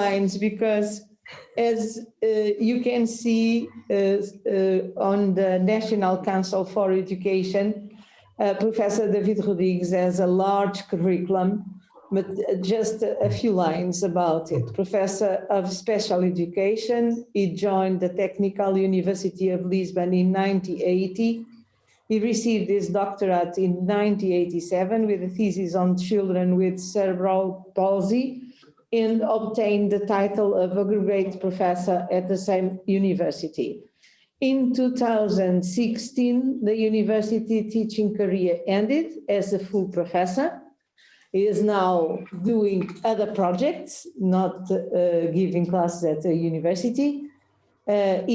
lines because as you can see on the National Council for Education, Professor David Rodrigues has a large curriculum, but just a few lines about it. Professor of Special Education, he joined the Technical University of Lisbon in 1980. He received his doctorate in 1987 with a thesis on children with cerebral palsy and obtained the title of Aggregate Professor at the same university. In 2016, the university teaching career ended as a full professor. He is now doing other projects, not giving classes at a university,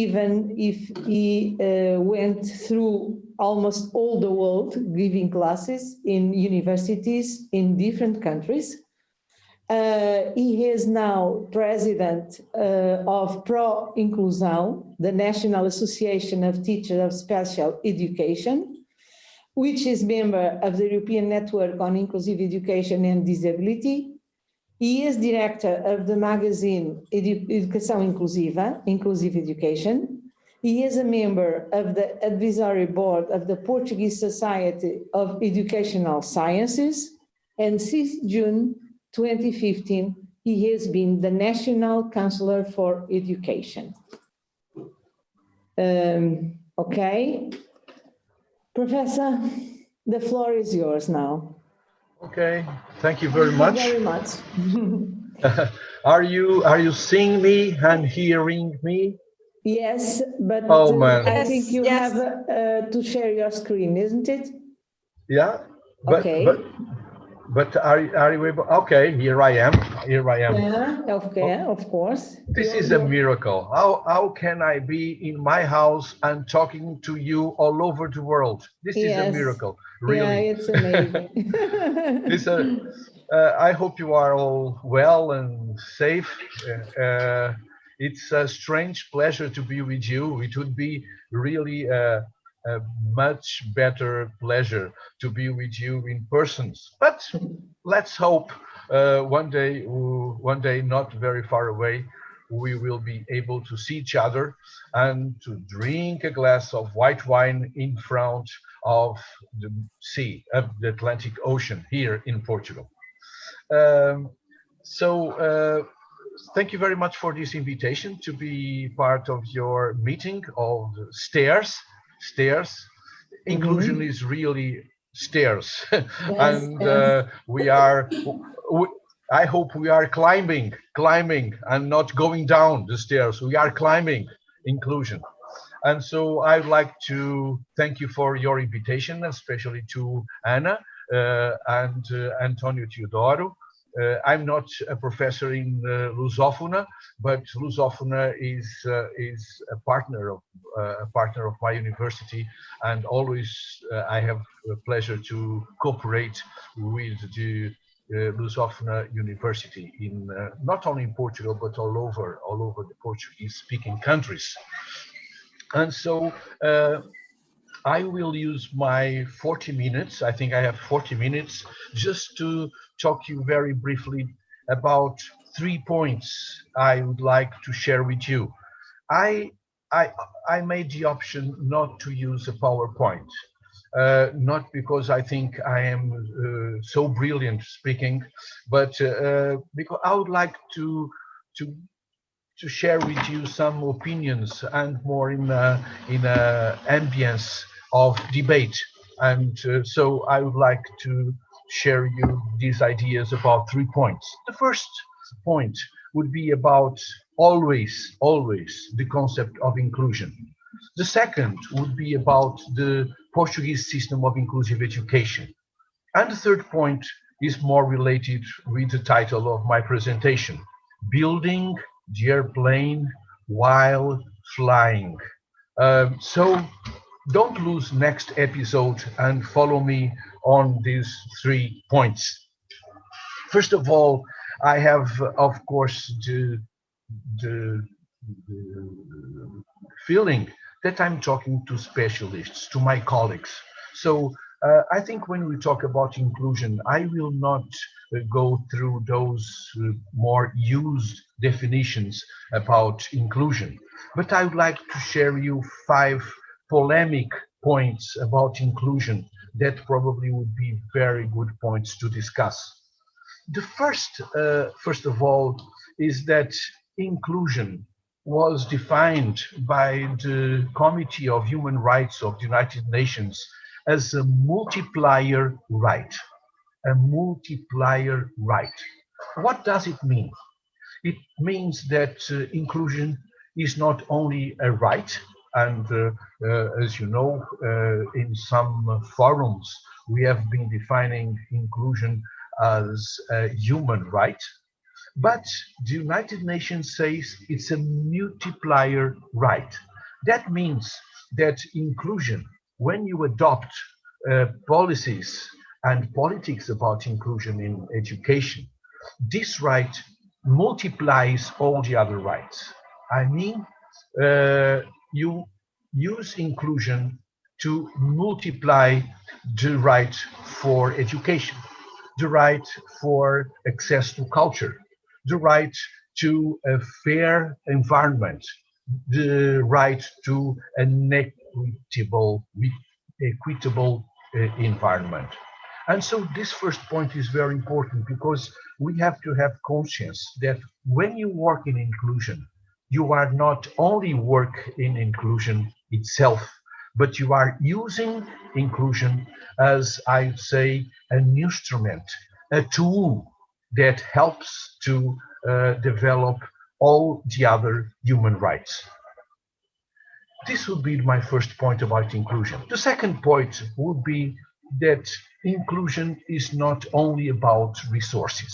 even if he went through almost all the world giving classes in universities in different countries. He is now president of Pro Inclusão, the National Association of Teachers of Special Education, which is member of the European Network on Inclusive Education and Disability. He is director of the magazine Educação Inclusiva, Inclusive Education. He is a member of the advisory board of the Portuguese Society of Educational Sciences, and since June 2015, he has been the National Counselor for Education. Okay. Professor, the floor is yours now. Okay, thank you very much. Very much. Are you seeing me and hearing me? Yes, but oh, man. I think you have to share your screen, isn't it? Yeah, but, okay. But are you able? Okay, here I am. Yeah, okay, of course. This is a miracle. How can I be in my house and talking to you all over the world? This is a miracle, really. Yeah, it's amazing. I hope you are all well and safe. It's a strange pleasure to be with you. It would be really a much better pleasure to be with you in person. But let's hope one day, not very far away, we will be able to see each other and to drink a glass of white wine in front of the sea, of the Atlantic Ocean here in Portugal. Thank you very much for this invitation to be part of your meeting of stairs. Inclusion is really stairs. Yes, and I hope we are climbing and not going down the stairs. We are climbing inclusion. And so I'd like to thank you for your invitation, especially to Anna and Antonio Teodoro. I'm not a professor in Lusófona, but Lusófona is a partner of my university, and always I have the pleasure to cooperate with the Lusófona University in not only in Portugal but all over the Portuguese-speaking countries. And so I will use my 40 minutes. I think I have 40 minutes just to talk to you very briefly about 3 points I would like to share with you. I made the option not to use a PowerPoint, not because I think I am so brilliant speaking, but because I would like to share with you some opinions and more in a ambience of debate. And so I would like to share you these ideas about 3 points. The first point would be about always the concept of inclusion. The second would be about the Portuguese system of inclusive education. And the third point is more related with the title of my presentation, Building the Airplane While Flying. So don't lose next episode and follow me on these 3 points. First of all, I have, of course, the feeling that I'm talking to specialists, to my colleagues. So I think when we talk about inclusion, I will not go through those more used definitions about inclusion, but I would like to share you 5 polemic points about inclusion that probably would be very good points to discuss. The first of all, is that inclusion was defined by the Committee of Human Rights of the United Nations as a multiplier right. A multiplier right. What does it mean? It means that inclusion is not only a right, and as you know, in some forums, we have been defining inclusion as a human right, but the United Nations says it's a multiplier right. That means that inclusion, when you adopt policies and politics about inclusion in education, this right multiplies all the other rights. I mean, you use inclusion to multiply the right for education, the right for access to culture, the right to a fair environment, the right to an equitable environment. And so this first point is very important because we have to have conscience that when you work in inclusion, you are not only work in inclusion itself, but you are using inclusion as, I say, an instrument, a tool that helps to develop all the other human rights. This would be my first point about inclusion. The second point would be that inclusion is not only about resources.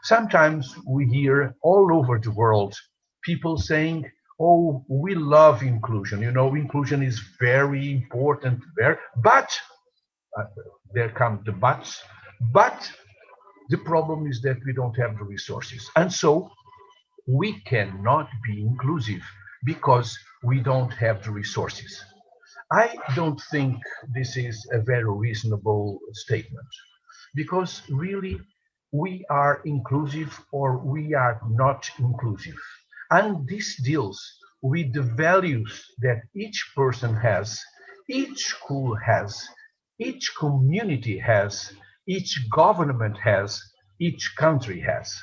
Sometimes we hear all over the world people saying, oh, we love inclusion. You know, inclusion is very important, but there come the buts. But the problem is that we don't have the resources. And so we cannot be inclusive because we don't have the resources. I don't think this is a very reasonable statement because really we are inclusive or we are not inclusive. And this deals with the values that each person has, each school has, each community has, each government has, each country has.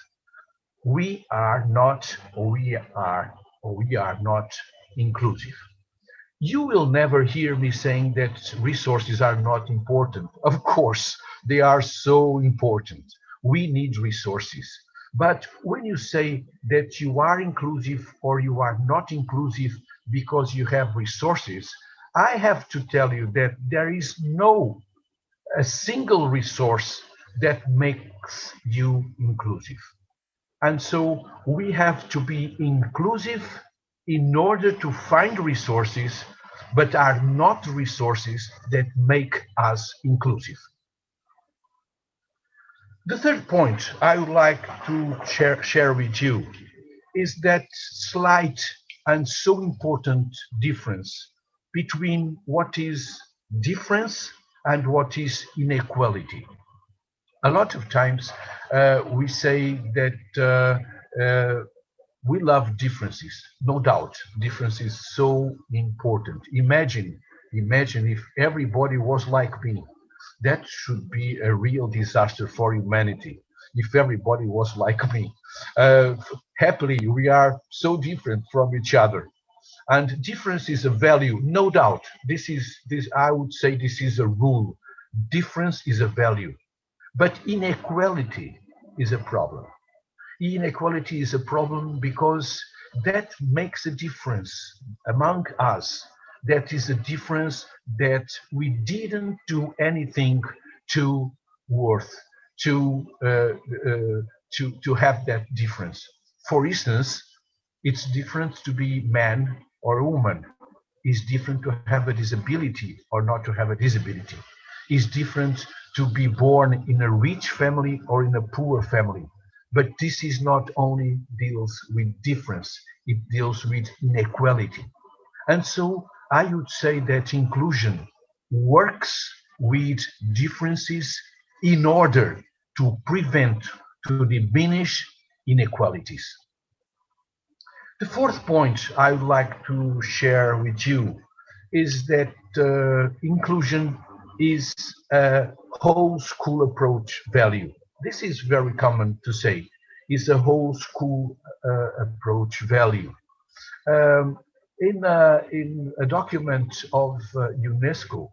We are not inclusive. You will never hear me saying that resources are not important. Of course, they are so important. We need resources. But when you say that you are inclusive or you are not inclusive because you have resources, I have to tell you that there is no a single resource that makes you inclusive. And so we have to be inclusive in order to find resources, but are not resources that make us inclusive. The third point I would like to share with you is that slight and so important difference between what is difference and what is inequality. A lot of times we say that we love differences. No doubt, difference is so important. Imagine if everybody was like me. That should be a real disaster for humanity if everybody was like me. Happily, we are so different from each other. And difference is a value, no doubt. I would say this is a rule. Difference is a value. But inequality is a problem. Inequality is a problem because that makes a difference among us. That is a difference that we didn't do anything to worth to have that difference. For instance, it's different to be man or woman. It's different to have a disability or not to have a disability. It's different to be born in a rich family or in a poor family. But this is not only deals with difference, it deals with inequality. And so I would say that inclusion works with differences in order to prevent, to diminish inequalities. The fourth point I would like to share with you is that inclusion is a whole school approach value. This is very common to say, is a whole school approach value. Um, in a document of UNESCO,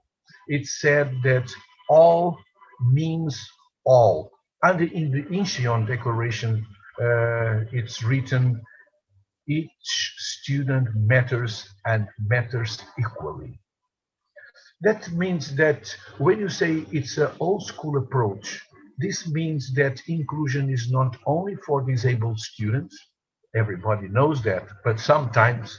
it said that all means all. And in the Incheon Declaration, it's written, each student matters and matters equally. That means that when you say it's an old school approach, this means that inclusion is not only for disabled students, everybody knows that, but sometimes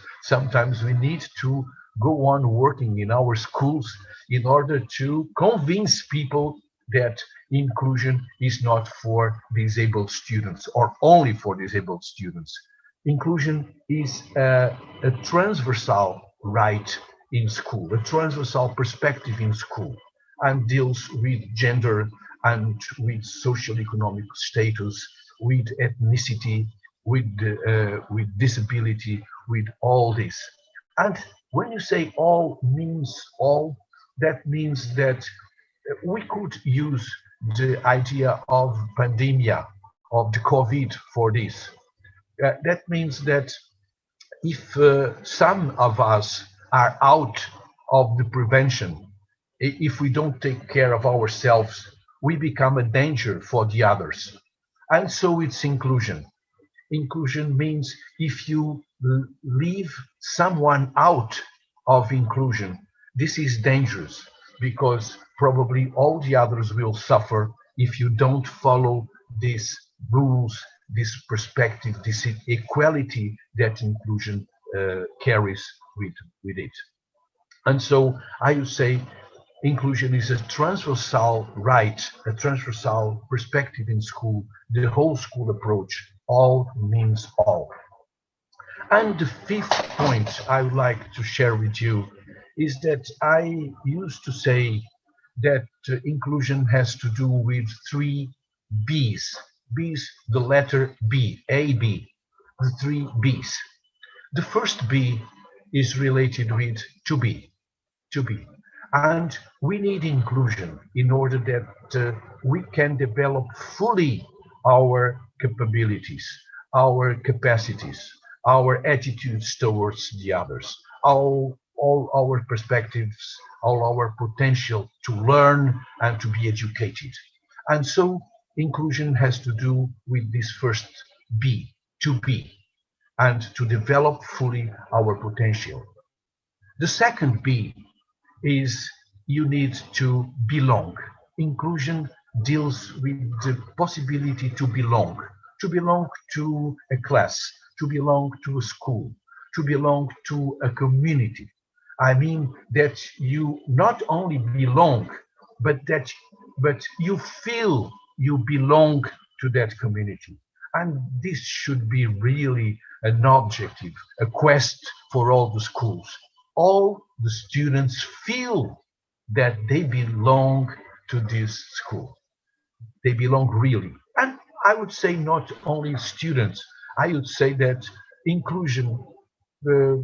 we need to go on working in our schools in order to convince people that inclusion is not for disabled students or only for disabled students. Inclusion is a transversal right in school, a transversal perspective in school, and deals with gender and with social economic status, with ethnicity, with disability, with all this. And when you say all means all, that means that we could use the idea of pandemia, of the COVID for this. That means that if some of us are out of the prevention, if we don't take care of ourselves, we become a danger for the others. And so it's inclusion. Inclusion means if you leave someone out of inclusion, this is dangerous because probably all the others will suffer if you don't follow these rules, this perspective, this equality that inclusion carries with it. And so I would say inclusion is a transversal right, a transversal perspective in school, the whole school approach. All means all. And the fifth point I would like to share with you is that I used to say that inclusion has to do with three B's. B's, the letter B, A, B, the three B's. The first B is related with to be. And we need inclusion in order that we can develop fully our capabilities, our capacities, our attitudes towards the others, all our perspectives, all our potential to learn and to be educated. And so inclusion has to do with this first B, to be, and to develop fully our potential. The second B is you need to belong. Inclusion deals with the possibility to belong to a class, to belong to a school, to belong to a community. I mean that you not only belong, but you feel you belong to that community. And this should be really an objective, a quest for all the schools. All the students feel that they belong to this school. They belong really. And I would say not only students, I would say that inclusion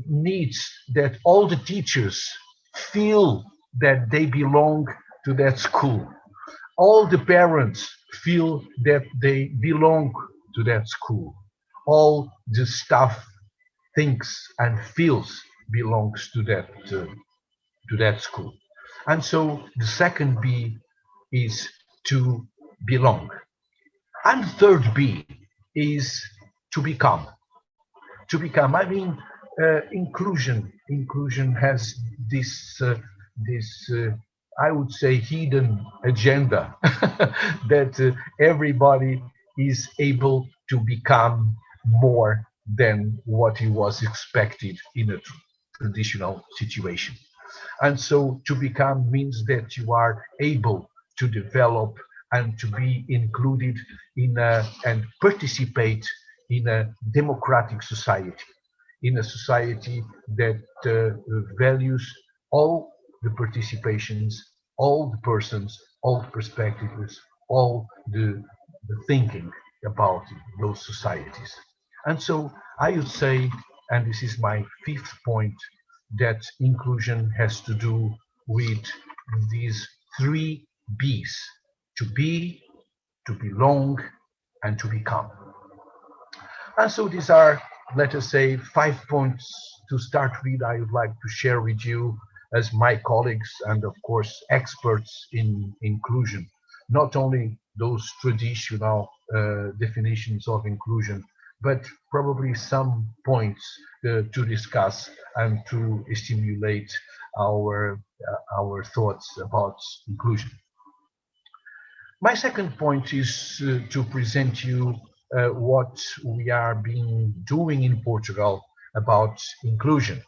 needs that all the teachers feel that they belong to that school. All the parents feel that they belong to that school. All the staff thinks and feels belongs to that school. And so the second B is to belong. And the third B is to become. To become. I mean, inclusion. Inclusion has this I would say hidden agenda that everybody is able to become more than what he was expected in a traditional situation. And so to become means that you are able to develop and to be included in and participate in a democratic society, in a society that values all the participations all the persons, all the perspectives, all the thinking about those societies. And so I would say, and this is my fifth point, that inclusion has to do with these three B's: to be, to belong, and to become. And so these are, let us say, 5 points to start with. I would like to share with you as my colleagues and, of course, experts in inclusion, not only those traditional definitions of inclusion, but probably some points to discuss and to stimulate our thoughts about inclusion. My second point is to present you what we are doing in Portugal about inclusion.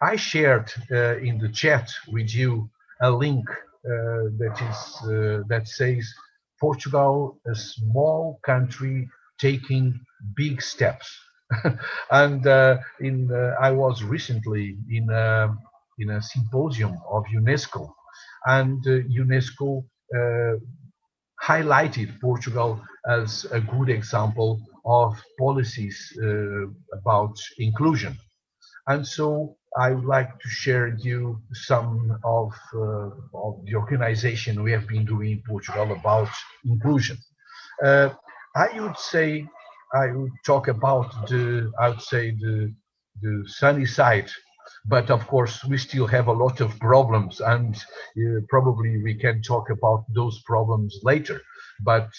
I shared in the chat with you a link that says Portugal, a small country taking big steps. And I was recently in a symposium of UNESCO, and UNESCO highlighted Portugal as a good example of policies about inclusion. And so I would like to share with you some of the organization we have been doing in Portugal about inclusion. Uh, I would say I would talk about the sunny side, but of course we still have a lot of problems, and probably we can talk about those problems later. But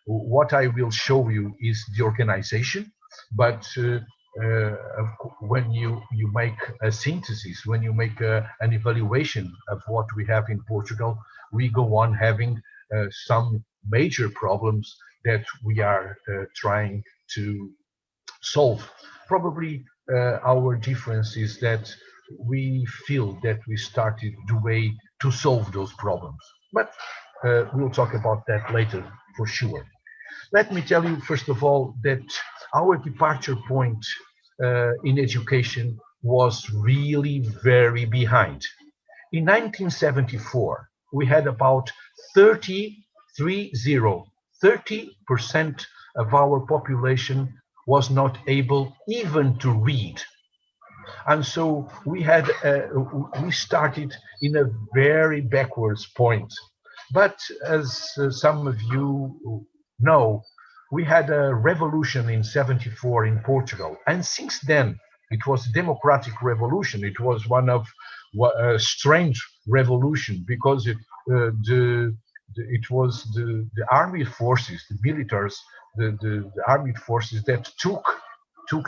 what I will show you is the organization. But when you make a synthesis, when you make an evaluation of what we have in Portugal, we go on having some major problems that we are trying to solve. Probably our difference is that we feel that we started the way to solve those problems. But we'll talk about that later for sure. Let me tell you, first of all, that our departure point in education was really very behind. In 1974, we had about 30% of our population was not able even to read. And so we started in a very backwards point. But as some of you know, we had a revolution in 74 in Portugal. And since then, it was a democratic revolution. It was one of a strange revolution because it was the armed forces, the militaries, the armed forces that took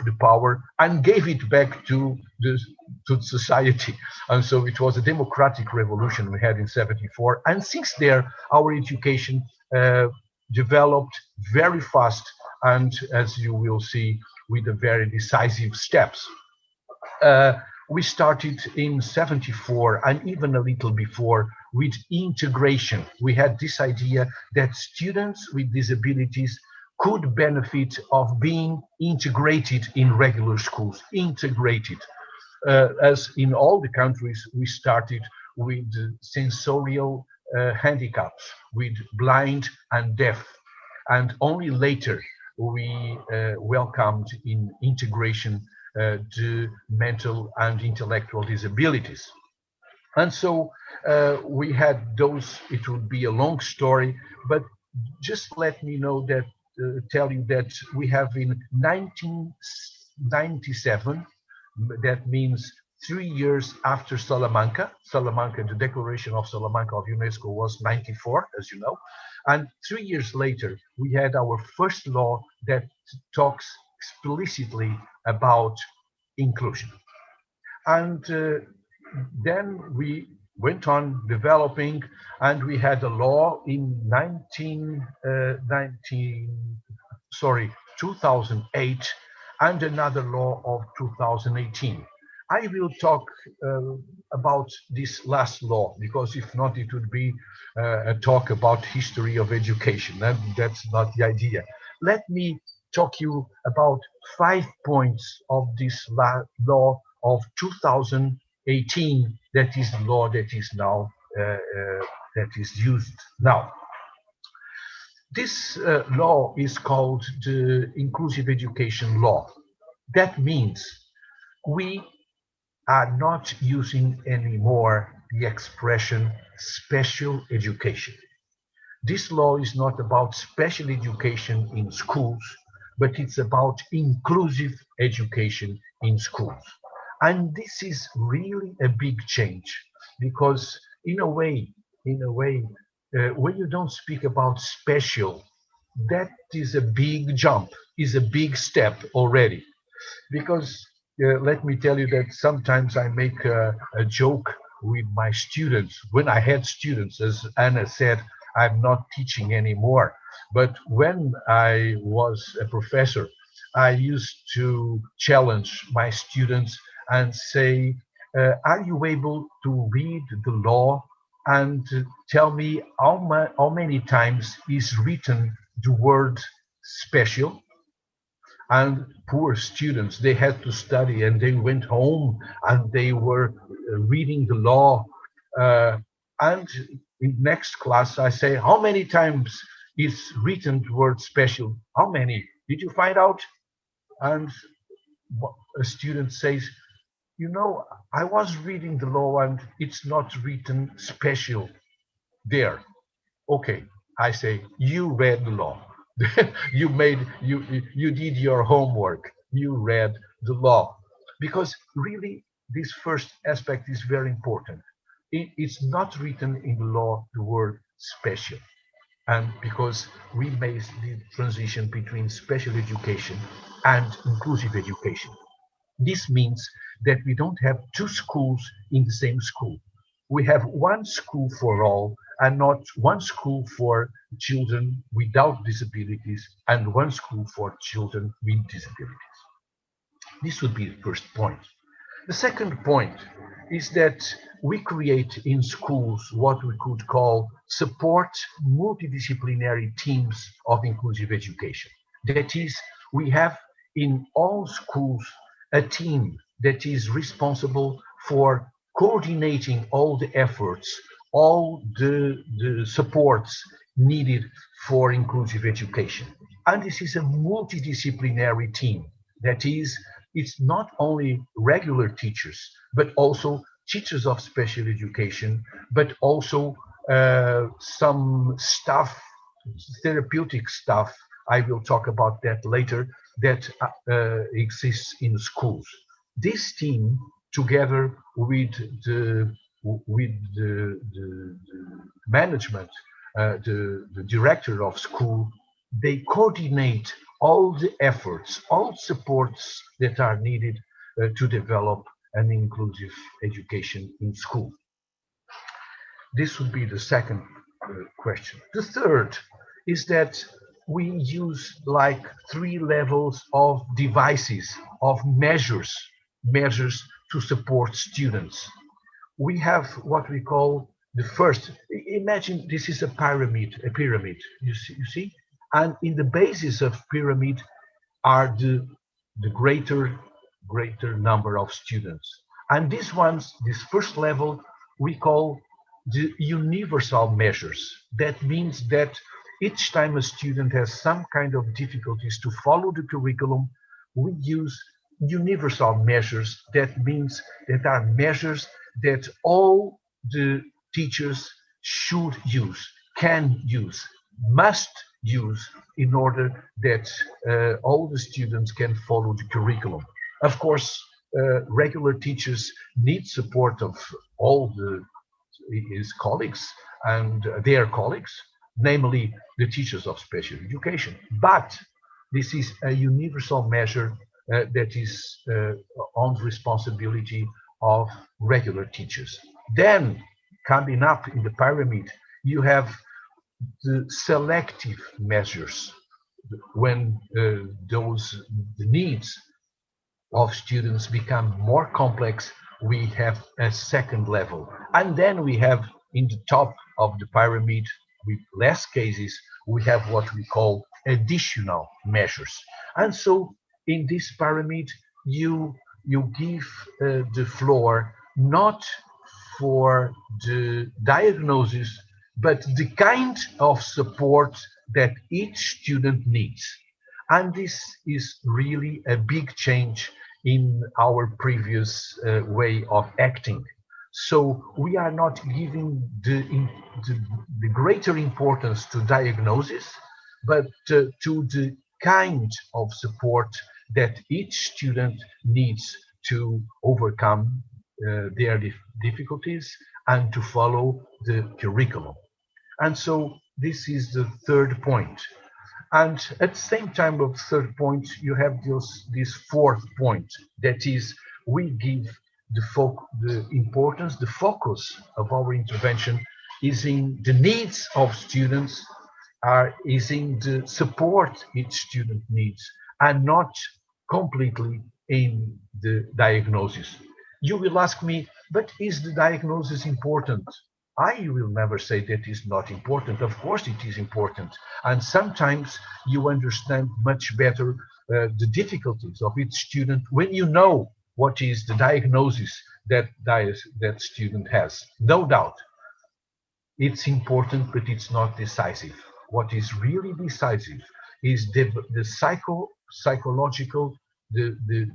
the power and gave it back to society. And so it was a democratic revolution we had in 74. And since there, our education developed very fast, and as you will see, with a very decisive steps. We started in 74 and even a little before with integration. We had this idea that students with disabilities could benefit of being integrated in regular schools, integrated. As in all the countries, we started with sensorial handicaps, with blind and deaf. And only later we welcomed in integration the mental and intellectual disabilities. And so we had those. It would be a long story, but just let me know that, tell you that we have in 1997, that means 3 years after Salamanca. Salamanca, the Declaration of Salamanca of UNESCO was 94, as you know. And 3 years later, we had our first law that talks explicitly about inclusion. And then we went on developing, and we had a law in 2008, and another law of 2018. I will talk about this last law, because if not, it would be a talk about history of education, and that's not the idea. Let me talk you about 5 points of this law of 2018, that is the law that is now that is used now. This law is called the Inclusive Education Law. That means we are not using anymore the expression special education. This law is not about special education in schools, but it's about inclusive education in schools. And this is really a big change because when you don't speak about special, that is a big jump, is a big step already. Because let me tell you that sometimes I make a joke with my students. When I had students, as Anna said, I'm not teaching anymore. But when I was a professor, I used to challenge my students and say, are you able to read the law and tell me how many times is written the word special? And poor students, they had to study and they went home and they were reading the law. And in next class, I say, how many times is written the word special? How many? Did you find out? And a student says, you know, I was reading the law and it's not written special there. Okay, I say, you read the law. You did your homework. You read the law. Because really, this first aspect is very important. It's not written in the law the word special. And because we made the transition between special education and inclusive education. This means that we don't have two schools in the same school. We have one school for all and not one school for children without disabilities and one school for children with disabilities. This would be the first point. The second point is that we create in schools what we could call support multidisciplinary teams of inclusive education. That is, we have in all schools a team that is responsible for coordinating all the efforts, all the supports needed for inclusive education. And this is a multidisciplinary team. That is, it's not only regular teachers, but also teachers of special education, but also some staff, therapeutic staff. I will talk about that later, that exists in schools. This team, together with the management, the director of school, they coordinate all the efforts, all supports that are needed to develop an inclusive education in school. This would be the second question. The third is that we use like three levels of devices, of measures to support students. We have what we call the first. Imagine this is a pyramid, you see? And in the basis of pyramid are the greater number of students. And these ones, this first level, we call the universal measures. That means that each time a student has some kind of difficulties to follow the curriculum, we use universal measures. That means that are measures that all the teachers should use, can use, must use in order that all the students can follow the curriculum. Of course, regular teachers need support of all his colleagues and their colleagues, namely the teachers of special education. But this is a universal measure that is on the responsibility of regular teachers. Then, coming up in the pyramid, you have the selective measures when the needs of students become more complex. We have a second level, and then we have in the top of the pyramid with less cases, we have what we call additional measures. And so in this pyramid you give the floor not for the diagnosis but the kind of support that each student needs. And this is really a big change in our previous way of acting. So we are not giving the greater importance to diagnosis, but to the kind of support that each student needs to overcome their difficulties and to follow the curriculum. And so this is the third point. And at the same time of third point, you have this fourth point, that is, we give the importance, the focus of our intervention is in the needs of students, is in the support each student needs, and not completely in the diagnosis. You will ask me, but is the diagnosis important? I will never say that is not important. Of course it is important. And sometimes you understand much better the difficulties of each student when you know what is the diagnosis that student has. No doubt. It's important, but it's not decisive. What is really decisive is the psychological, the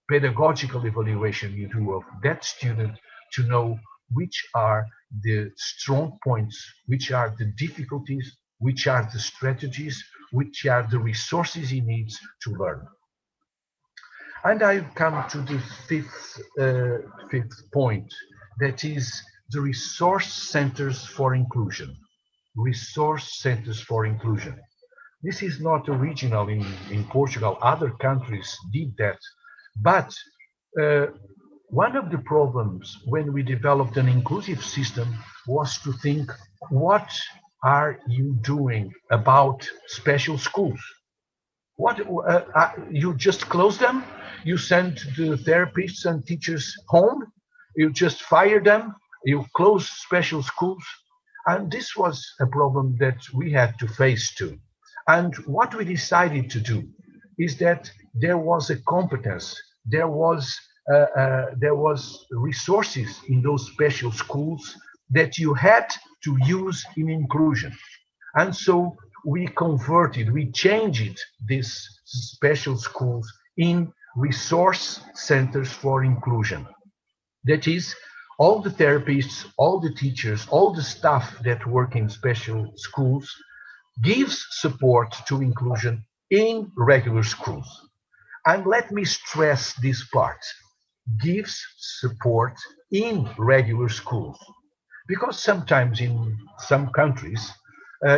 pedagogical evaluation you do of that student to know which are the strong points, which are the difficulties, which are the strategies, which are the resources he needs to learn. And I come to the fifth point, that is the resource centers for inclusion. Resource centers for inclusion. This is not original in Portugal. Other countries did that. But one of the problems when we developed an inclusive system was to think, what are you doing about special schools? What you just close them? You send the therapists and teachers home? You just fire them? You close special schools? And this was a problem that we had to face too. And what we decided to do is that there was a competence, there was resources in those special schools that you had to use in inclusion. And so we changed these special schools in resource centers for inclusion. That is, all the therapists, all the teachers, all the staff that work in special schools gives support to inclusion in regular schools. And let me stress this part, gives support in regular schools. Because sometimes in some countries,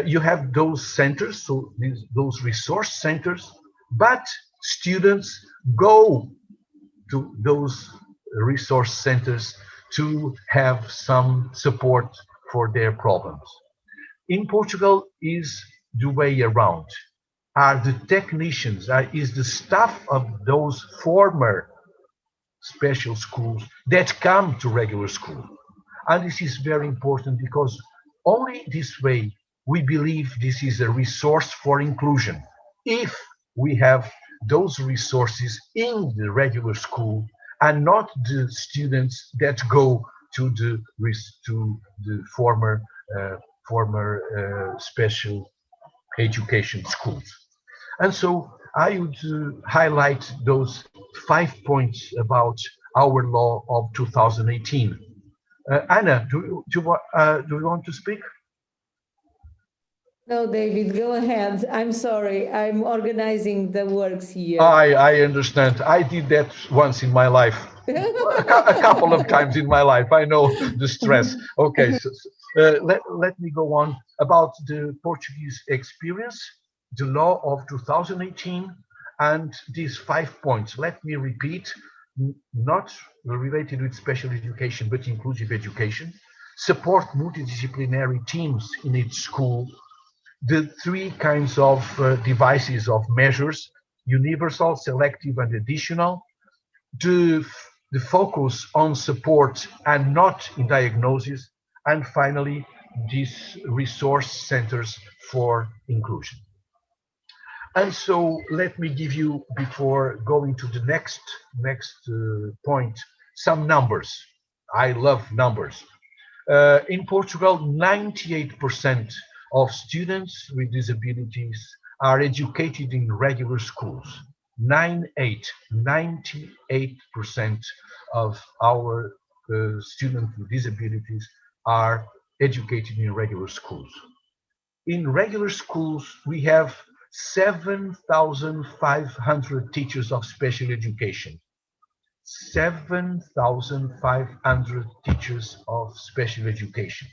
you have those centers, so those resource centers, but students go to those resource centers to have some support for their problems. In Portugal is the way around. Are the technicians, is the staff of those former special schools that come to regular school. And this is very important because only this way we believe this is a resource for inclusion. If we have those resources in the regular school and not the students that go to the former special education schools. And so I would highlight those 5 points about our law of 2018. Anna, do you want to speak? No, David, go ahead. I'm sorry. I'm organizing the works here. I understand. I did that once in my life. A couple of times in my life. I know the stress. Okay, so, let me go on about the Portuguese experience, the law of 2018, and these 5 points. Let me repeat, not related with special education, but inclusive education, support multidisciplinary teams in each school, the 3 kinds of devices of measures, universal, selective, and additional, the focus on support and not in diagnosis, and finally, these resource centers for inclusion. And so let me give you, before going to the next point, some numbers. I love numbers. In Portugal, 98% of students with disabilities are educated in regular schools. 98% of our students with disabilities are educated in regular schools. In regular schools, we have 7,500 teachers of special education. 7,500 teachers of special education.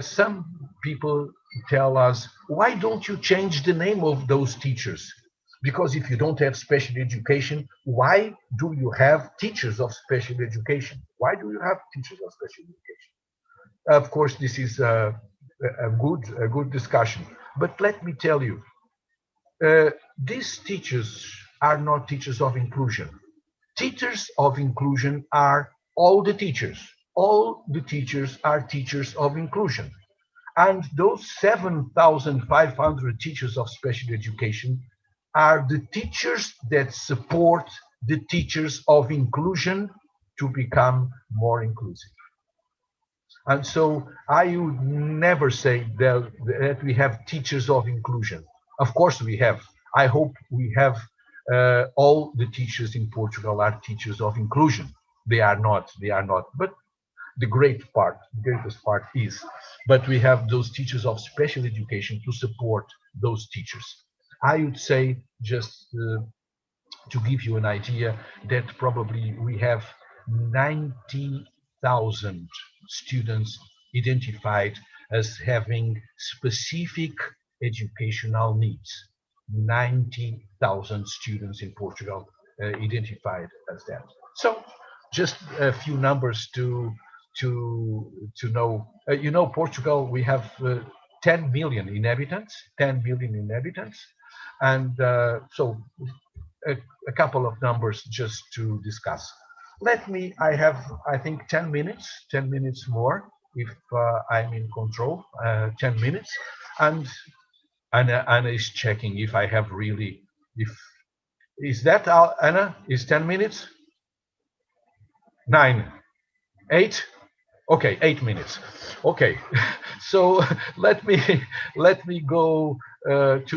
Some people tell us, why don't you change the name of those teachers? Because if you don't have special education, why do you have teachers of special education? Why do you have teachers of special education? Of course, this is a good discussion. But let me tell you, these teachers are not teachers of inclusion. Teachers of inclusion are all the teachers. All the teachers are teachers of inclusion. And those 7,500 teachers of special education are the teachers that support the teachers of inclusion to become more inclusive. And so I would never say that we have teachers of inclusion. Of course we have. I hope we have all the teachers in Portugal are teachers of inclusion. They are not. But the greatest part is. But we have those teachers of special education to support those teachers. I would say, just to give you an idea, that probably we have 90,000 students identified as having specific educational needs. 90,000 students in Portugal identified as that. So just a few numbers to know. You know, Portugal, we have 10 million inhabitants, and so a couple of numbers just to discuss. I have, I think, 10 minutes more if I'm in control, 10 minutes. And Anna is checking if I have really, is that, Anna, is 10 minutes? 9, 8? Okay, 8 minutes. Okay, so let me go to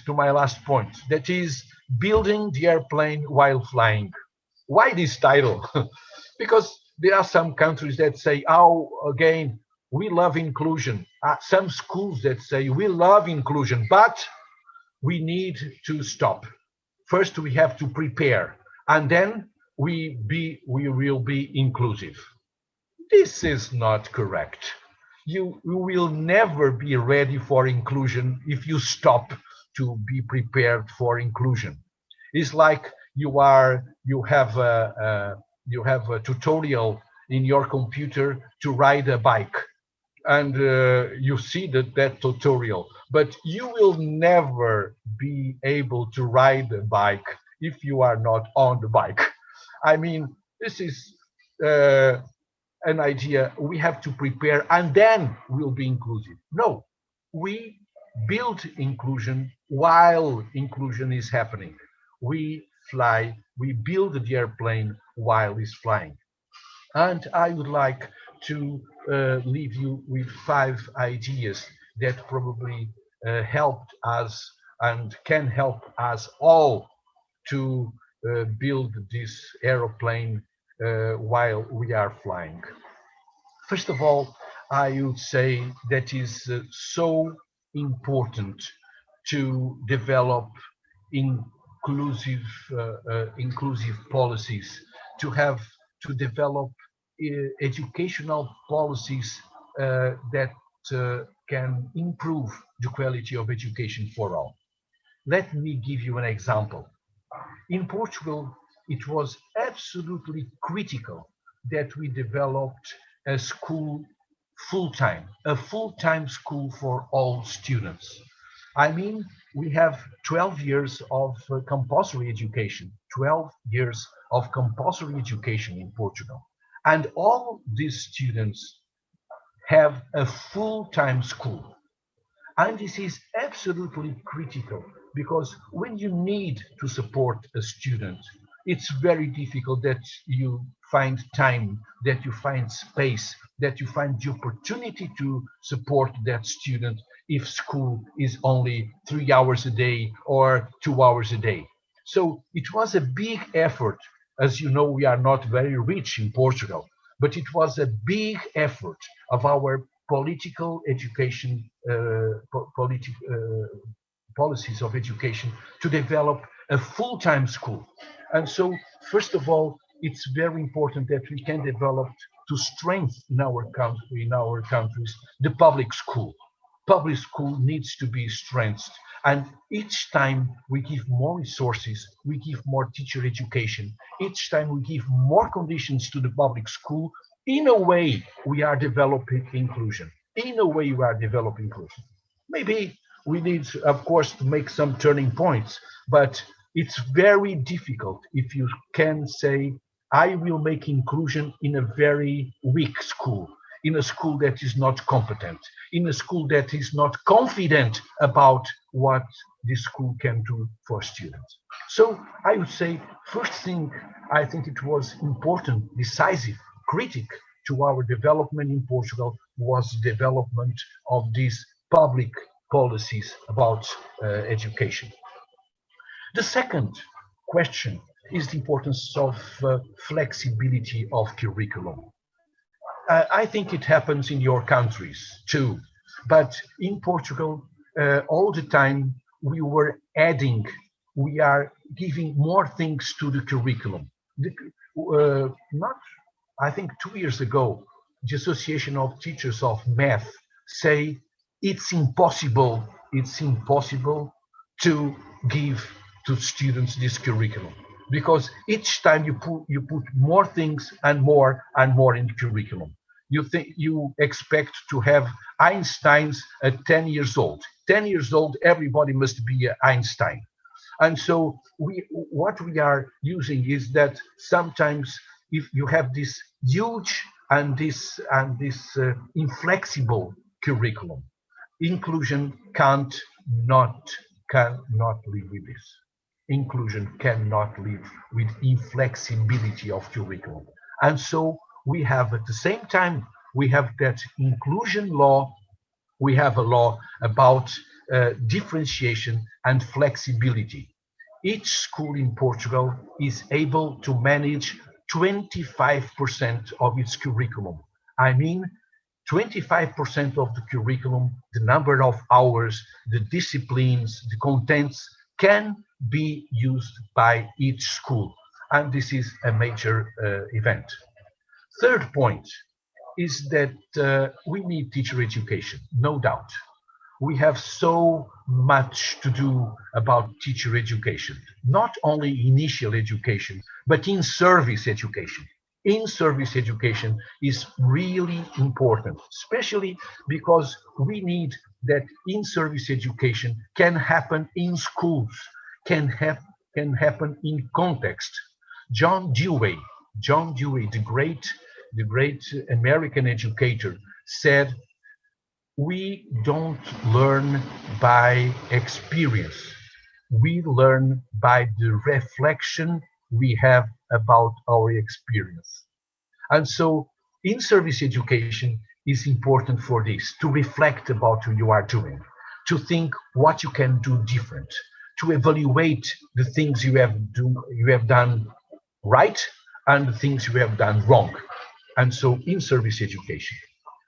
my last point, that is building the airplane while flying. Why this title? Because there are some countries that say, oh, again, we love inclusion. Some schools that say we love inclusion, but we need to stop. First, we have to prepare, and then we will be inclusive. This is not correct. You will never be ready for inclusion if you stop to be prepared for inclusion. It's like you have a tutorial in your computer to ride a bike, and you see that tutorial, but you will never be able to ride a bike if you are not on the bike. I mean, this is an idea. We have to prepare and then we'll be inclusive. No, we build inclusion while inclusion is happening. We build the airplane while it's flying. And I would like to leave you with 5 ideas that probably helped us and can help us all to build this aeroplane while we are flying. First of all, I would say that is so important to develop inclusive policies, to develop educational policies that can improve the quality of education for all. Let me give you an example. In Portugal, it was absolutely critical that we developed a school a full-time school for all students. I mean, we have 12 years of compulsory education, 12 years of compulsory education in Portugal. And all these students have a full-time school. And this is absolutely critical because when you need to support a student, it's very difficult that you find time, that you find space, that you find the opportunity to support that student if school is only 3 hours a day or 2 hours a day. So it was a big effort. As you know, we are not very rich in Portugal, but it was a big effort of our political education, policies of education to develop a full-time school. And so, first of all, it's very important that we can develop to strengthen in our countries the public school. Public school needs to be strengthened. And each time we give more resources, we give more teacher education, each time we give more conditions to the public school, in a way we are developing inclusion. In a way we are developing inclusion. Maybe we need, of course, to make some turning points, but it's very difficult if you can say, I will make inclusion in a very weak school, in a school that is not competent, in a school that is not confident about what this school can do for students. So I would say, first thing, I think it was important, decisive, critic to our development in Portugal was development of these public policies about education. The second question is the importance of flexibility of curriculum. I think it happens in your countries too, but in Portugal, all the time we are giving more things to the curriculum. Not, I think 2 years ago, the Association of Teachers of Math say it's impossible to give to students this curriculum because each time you put more things and more in curriculum. You expect to have Einsteins at 10 years old. 10 years old, everybody must be an Einstein. And so what we are using is that sometimes if you have this huge and this inflexible curriculum, inclusion cannot live with this. Inclusion cannot live with inflexibility of curriculum. And so we have at the same time, we have that inclusion law, we have a law about differentiation and flexibility. Each school in Portugal is able to manage 25% of its curriculum. I mean, 25% of the curriculum, the number of hours, the disciplines, the contents can be used by each school. And this is a major event. Third point is that we need teacher education, no doubt. We have so much to do about teacher education, not only initial education, but in-service education. In-service education is really important, especially because we need that in-service education can happen in schools, can happen in context. John Dewey, the great American educator, said, we don't learn by experience. We learn by the reflection we have about our experience. And so in-service education is important for this, to reflect about what you are doing, to think what you can do different, to evaluate the things you have done right and the things you have done wrong. And so in-service education.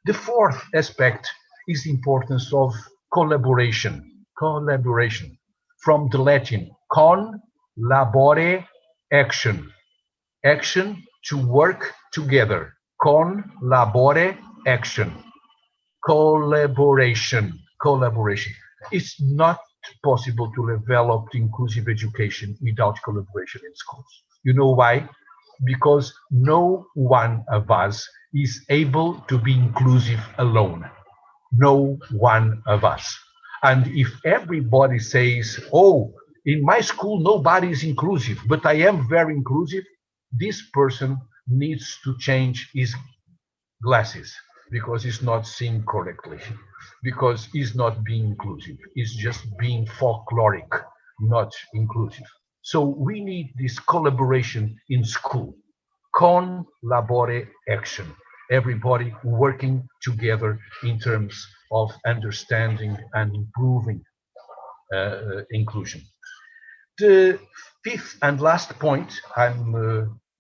The fourth aspect is the importance of collaboration. Collaboration, from the Latin, con, labore, action. Action, to work together. Con, labore, action. Collaboration. It's not possible to develop inclusive education without collaboration in schools. You know why? Because no one of us is able to be inclusive alone. No one of us. And if everybody says, oh, in my school nobody is inclusive, but I am very inclusive, this person needs to change his glasses because he's not seeing correctly, because he's not being inclusive. He's just being folkloric, not inclusive. So we need this collaboration in school. con labore action. Everybody working together in terms of understanding and improving inclusion. The fifth and last point,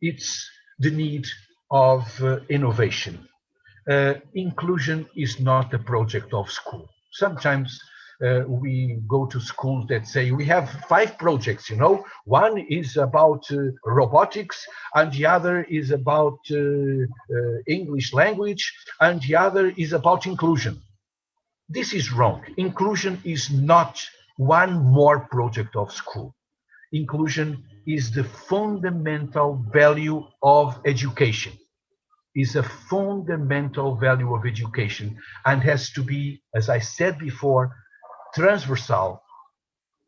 it's the need of innovation. Inclusion is not a project of school. Sometimes we go to schools that say we have 5 projects, one is about robotics, and the other is about English language, and the other is about inclusion. This is wrong. Inclusion is not one more project of school. Inclusion is the fundamental value of education, is a fundamental value of education, and has to be, as I said before, transversal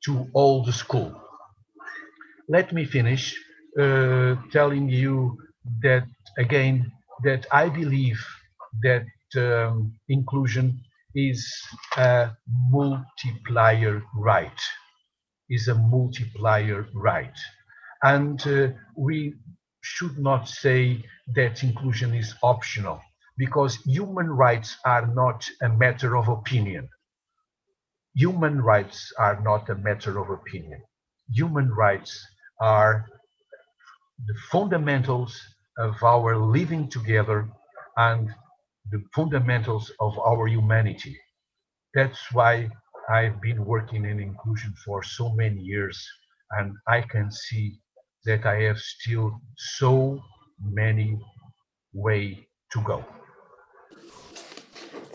to all the school. Let me finish telling you that, again, that I believe that inclusion is a multiplier right, and we should not say that inclusion is optional, because human rights are not a matter of opinion. Human rights are not a matter of opinion. Human rights are the fundamentals of our living together and the fundamentals of our humanity. That's why I've been working in inclusion for so many years, and I can see that I have still so many way to go.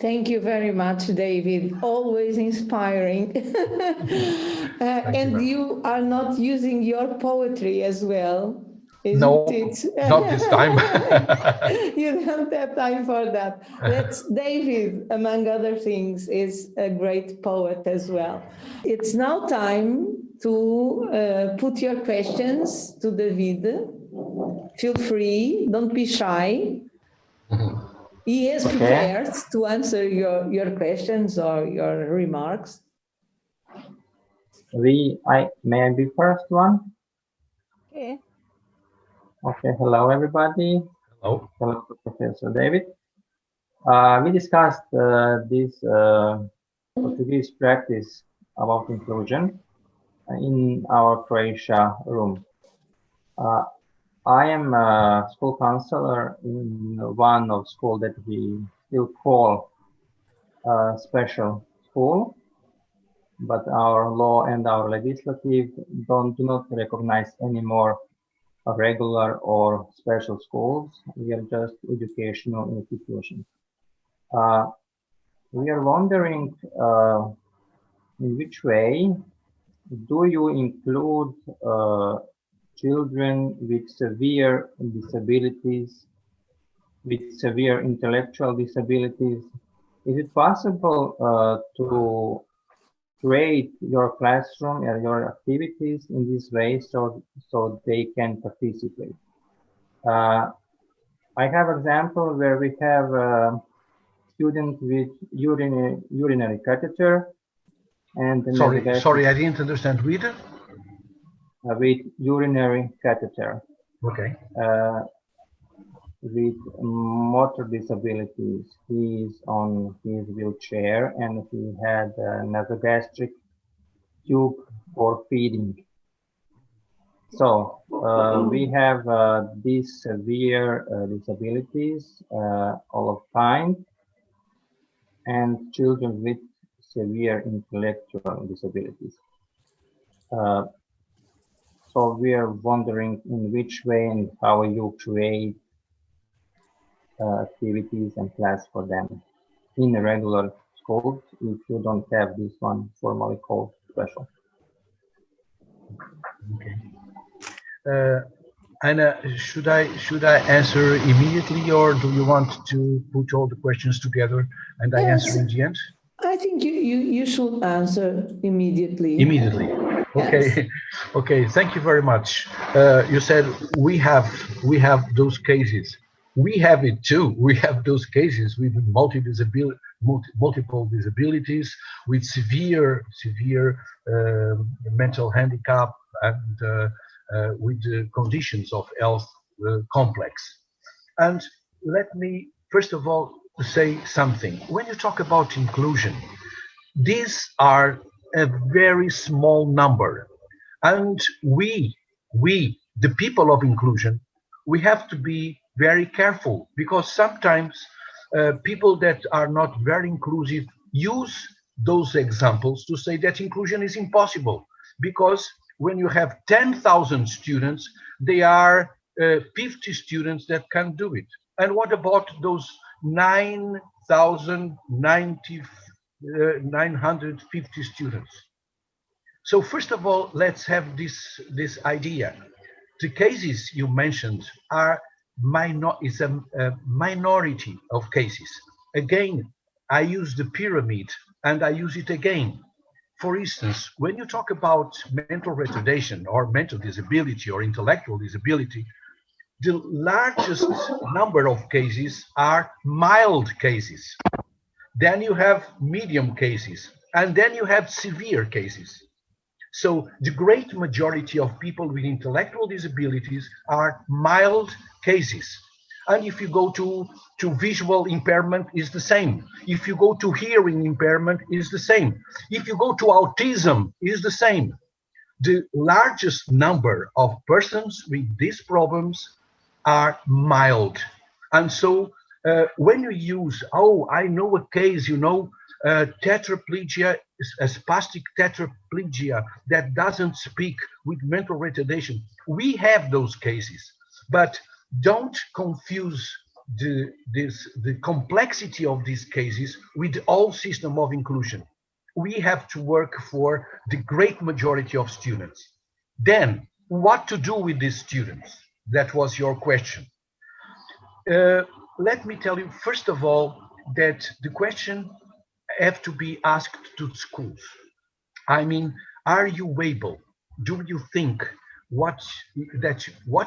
Thank you very much, David. Always inspiring. And you are not using your poetry as well, isn't it? Not this time. You don't have time for that. David, among other things, is a great poet as well. It's now time to put your questions to David. Feel free, don't be shy. He is prepared to answer your questions or your remarks. May I be first one? Okay. Okay, hello everybody. Hello. Hello to Professor David. We discussed this Portuguese practice about inclusion in our Croatia room. I am a school counselor in one of school that we still call special school, but our law and our legislative do not recognize anymore regular or special schools. We are just educational institutions. We are wondering in which way do you include children with severe disabilities, with severe intellectual disabilities? Is it possible to create your classroom and your activities in this way so they can participate? I have example where we have students with urinary catheter and sorry, I didn't understand. With urinary catheter. Okay. With motor disabilities. He's on his wheelchair and he had a nasogastric tube for feeding. So we have these severe disabilities all of kind, and children with severe intellectual disabilities. So we are wondering in which way and how you create activities and class for them in a regular schools if you don't have this one formally called special. Okay. Anna, should I answer immediately, or do you want to put all the questions together and I answer in the end? I think you should answer immediately. Immediately. Okay. Yes. Okay. Thank you very much. You said we have those cases. We have it too. We have those cases with multiple disabilities, with severe mental handicap, and with the conditions of health complex. And let me first of all say something. When you talk about inclusion, these are a very small number, and the people of inclusion, we have to be very careful, because sometimes people that are not very inclusive use those examples to say that inclusion is impossible, because when you have 10,000 students, there are 50 students that can do it. And what about those 950 students? So first of all, let's have this idea. The cases you mentioned are a minority of cases. Again, I use the pyramid and I use it again. For instance, when you talk about mental retardation or mental disability or intellectual disability, the largest number of cases are mild cases. Then you have medium cases, and then you have severe cases. So the great majority of people with intellectual disabilities are mild cases. And if you go to visual impairment, is the same. If you go to hearing impairment, is the same. If you go to autism, is the same. The largest number of persons with these problems are mild. And so when you use, oh, I know a case, tetraplegia, a spastic tetraplegia that doesn't speak with mental retardation. We have those cases, but don't confuse the complexity of these cases with the whole system of inclusion. We have to work for the great majority of students. Then, what to do with these students? That was your question. Let me tell you, first of all, that the question have to be asked to schools. I mean, are you able? Do you think what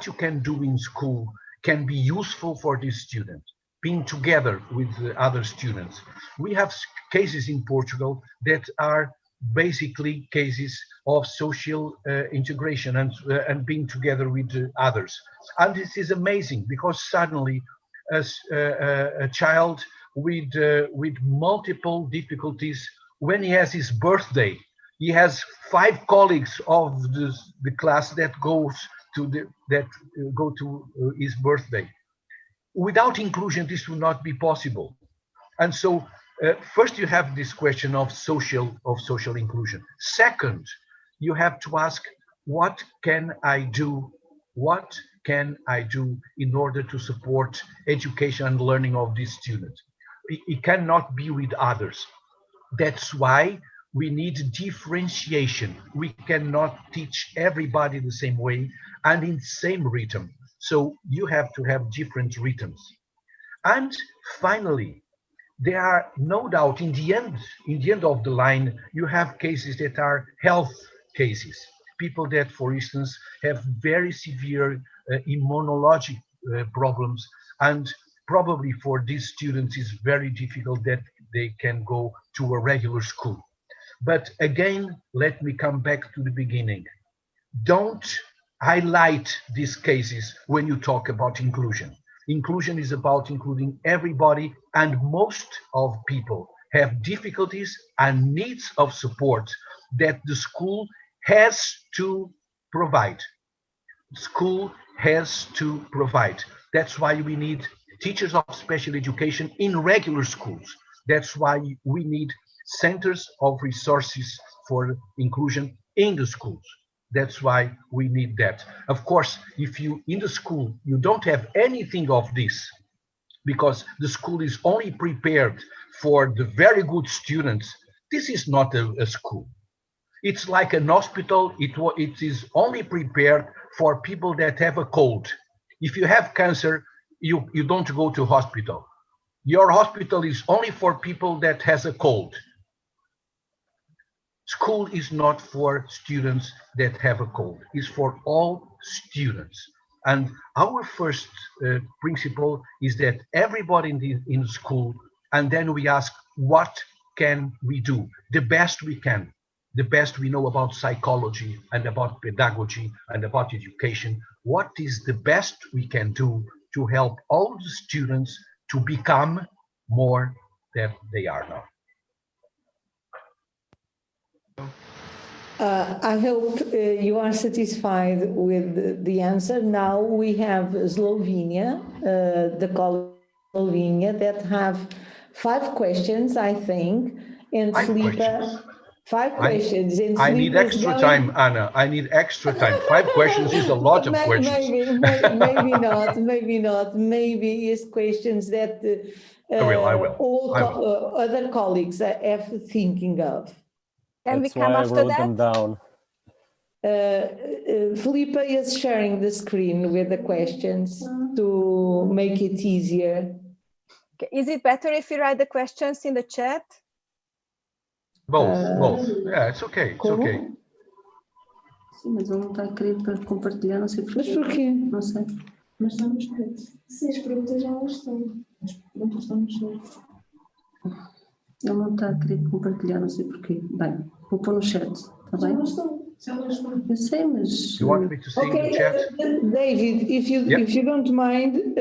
you can do in school can be useful for this student, being together with the other students? We have cases in Portugal that are basically cases of social integration and being together with others. And this is amazing, because suddenly as a child with multiple difficulties, when he has his birthday, he has 5 colleagues of the class that go to his birthday. Without inclusion, this will not be possible. And so first you have this question of social inclusion. Second, you have to ask, what can I do? What can I do in order to support education and learning of these students? It cannot be with others. That's why we need differentiation. We cannot teach everybody the same way and in the same rhythm. So you have to have different rhythms. And finally, there are no doubt in the end of the line, you have cases that are health cases. People that, for instance, have very severe immunologic problems, and probably for these students it's very difficult that they can go to a regular school. But again, let me come back to the beginning. Don't highlight these cases when you talk about inclusion. Inclusion is about including everybody, and most of people have difficulties and needs of support that the school has to provide. School has to provide. That's why we need teachers of special education in regular schools. That's why we need centers of resources for inclusion in the schools. That's why we need that. Of course, if you in the school you don't have anything of this, because the school is only prepared for the very good students, this is not a school. It's like an hospital. It is only prepared for people that have a cold. If you have cancer, you don't go to hospital. Your hospital is only for people that has a cold. School is not for students that have a cold. It's for all students. And our first principle is that everybody in school, and then we ask, what can we do? The best we can. the best we know about psychology and about pedagogy and about education. What is the best we can do to help all the students to become more than they are now? I hope you are satisfied with the answer. Now we have Slovenia, the college of Slovenia, that have 5 questions, I think, and Felipe, 5 questions. And I need extra time, Anna. I need extra time. 5 questions is a lot of questions. Maybe not. Maybe it's questions that I will. all other colleagues are thinking of. And That's we come why I after wrote that. them down. Felipe is sharing the screen with the questions to make it easier. Is it better if you write the questions in the chat? Both. Yeah, it's okay. It's okay. Sim, mas ele não está a querer para compartilhar, não sei porquê. Mas porquê? Não sei. Mas está no chat. Sim, as perguntas já lá estão. As perguntas estão no chat. Ele não está a querer compartilhar, não sei porquê. Bem, vou pôr no chat, está bem? Já lá estão. Eu sei, mas... You want me to see the chat? David, if you don't mind,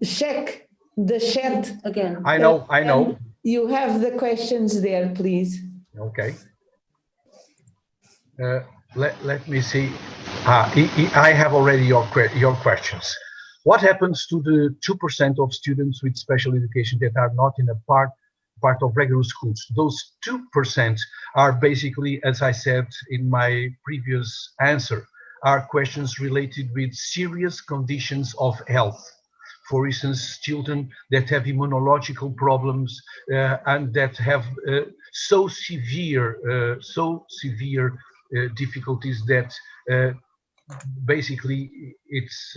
check the chat Again. I know. You have the questions there, please. Okay. Let me see. I have already your questions. What happens to the 2% of students with special education that are not in a part of regular schools? Those 2% are basically, as I said in my previous answer, are questions related with serious conditions of health. For instance, children that have immunological problems and that have so severe difficulties that basically it's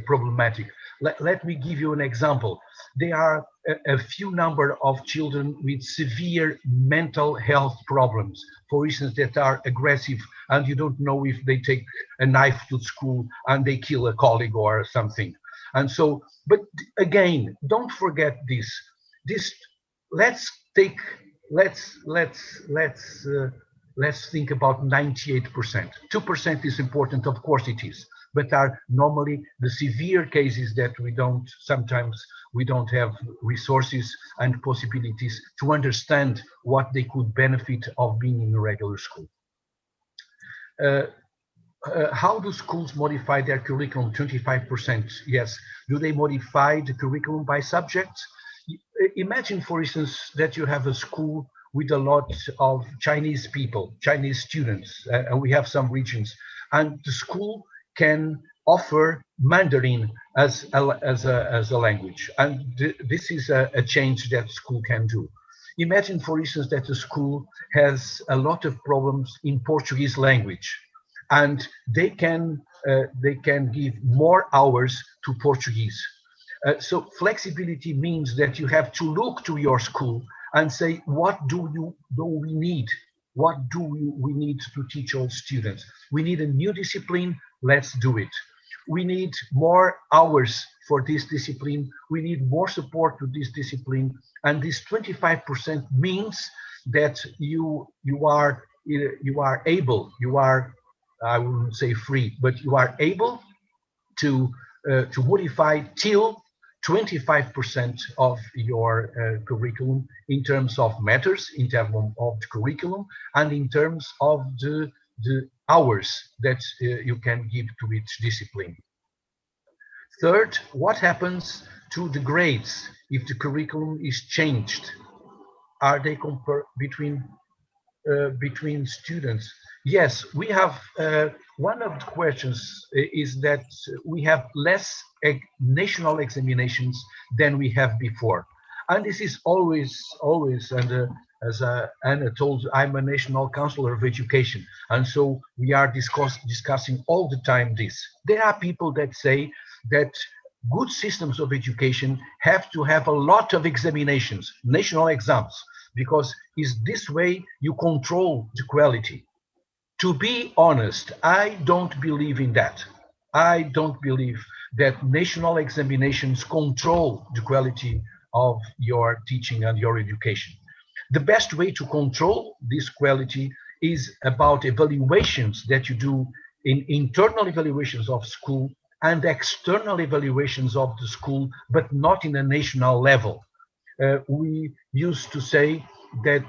problematic. Let me give you an example. There are a few number of children with severe mental health problems, for instance, that are aggressive and you don't know if they take a knife to school and they kill a colleague or something. And so, but again, don't forget this. Let's think about 98%. 2% is important, of course it is, but are normally the severe cases that sometimes we don't have resources and possibilities to understand what they could benefit of being in a regular school. How do schools modify their curriculum? 25%, yes. Do they modify the curriculum by subjects? Imagine, for instance, that you have a school with a lot of Chinese people, Chinese students, and we have some regions, and the school can offer Mandarin as a language, and this is a change that school can do. Imagine, for instance, that the school has a lot of problems in Portuguese language, and they can give more hours to Portuguese. So flexibility means that you have to look to your school and say, what do we need? What do we need to teach all students? We need a new discipline, let's do it. We need more hours for this discipline. We need more support to this discipline. And this 25% means that you are able, I wouldn't say free, but you are able to modify till 25% of your curriculum in terms of matters, in terms of the curriculum, and in terms of the hours that you can give to each discipline. Third, what happens to the grades if the curriculum is changed? Are they compared between students? Yes, we have one of the questions is that we have less national examinations than we have before, and this is always and as Anna told, I'm a national counselor of education, and so we are discussing all the time this. There are people that say that good systems of education have to have a lot of examinations, national exams, because is this way you control the quality. To be honest, I don't believe in that. I don't believe that national examinations control the quality of your teaching and your education. The best way to control this quality is about evaluations that you do in internal evaluations of school and external evaluations of the school, but not in a national level. We used to say that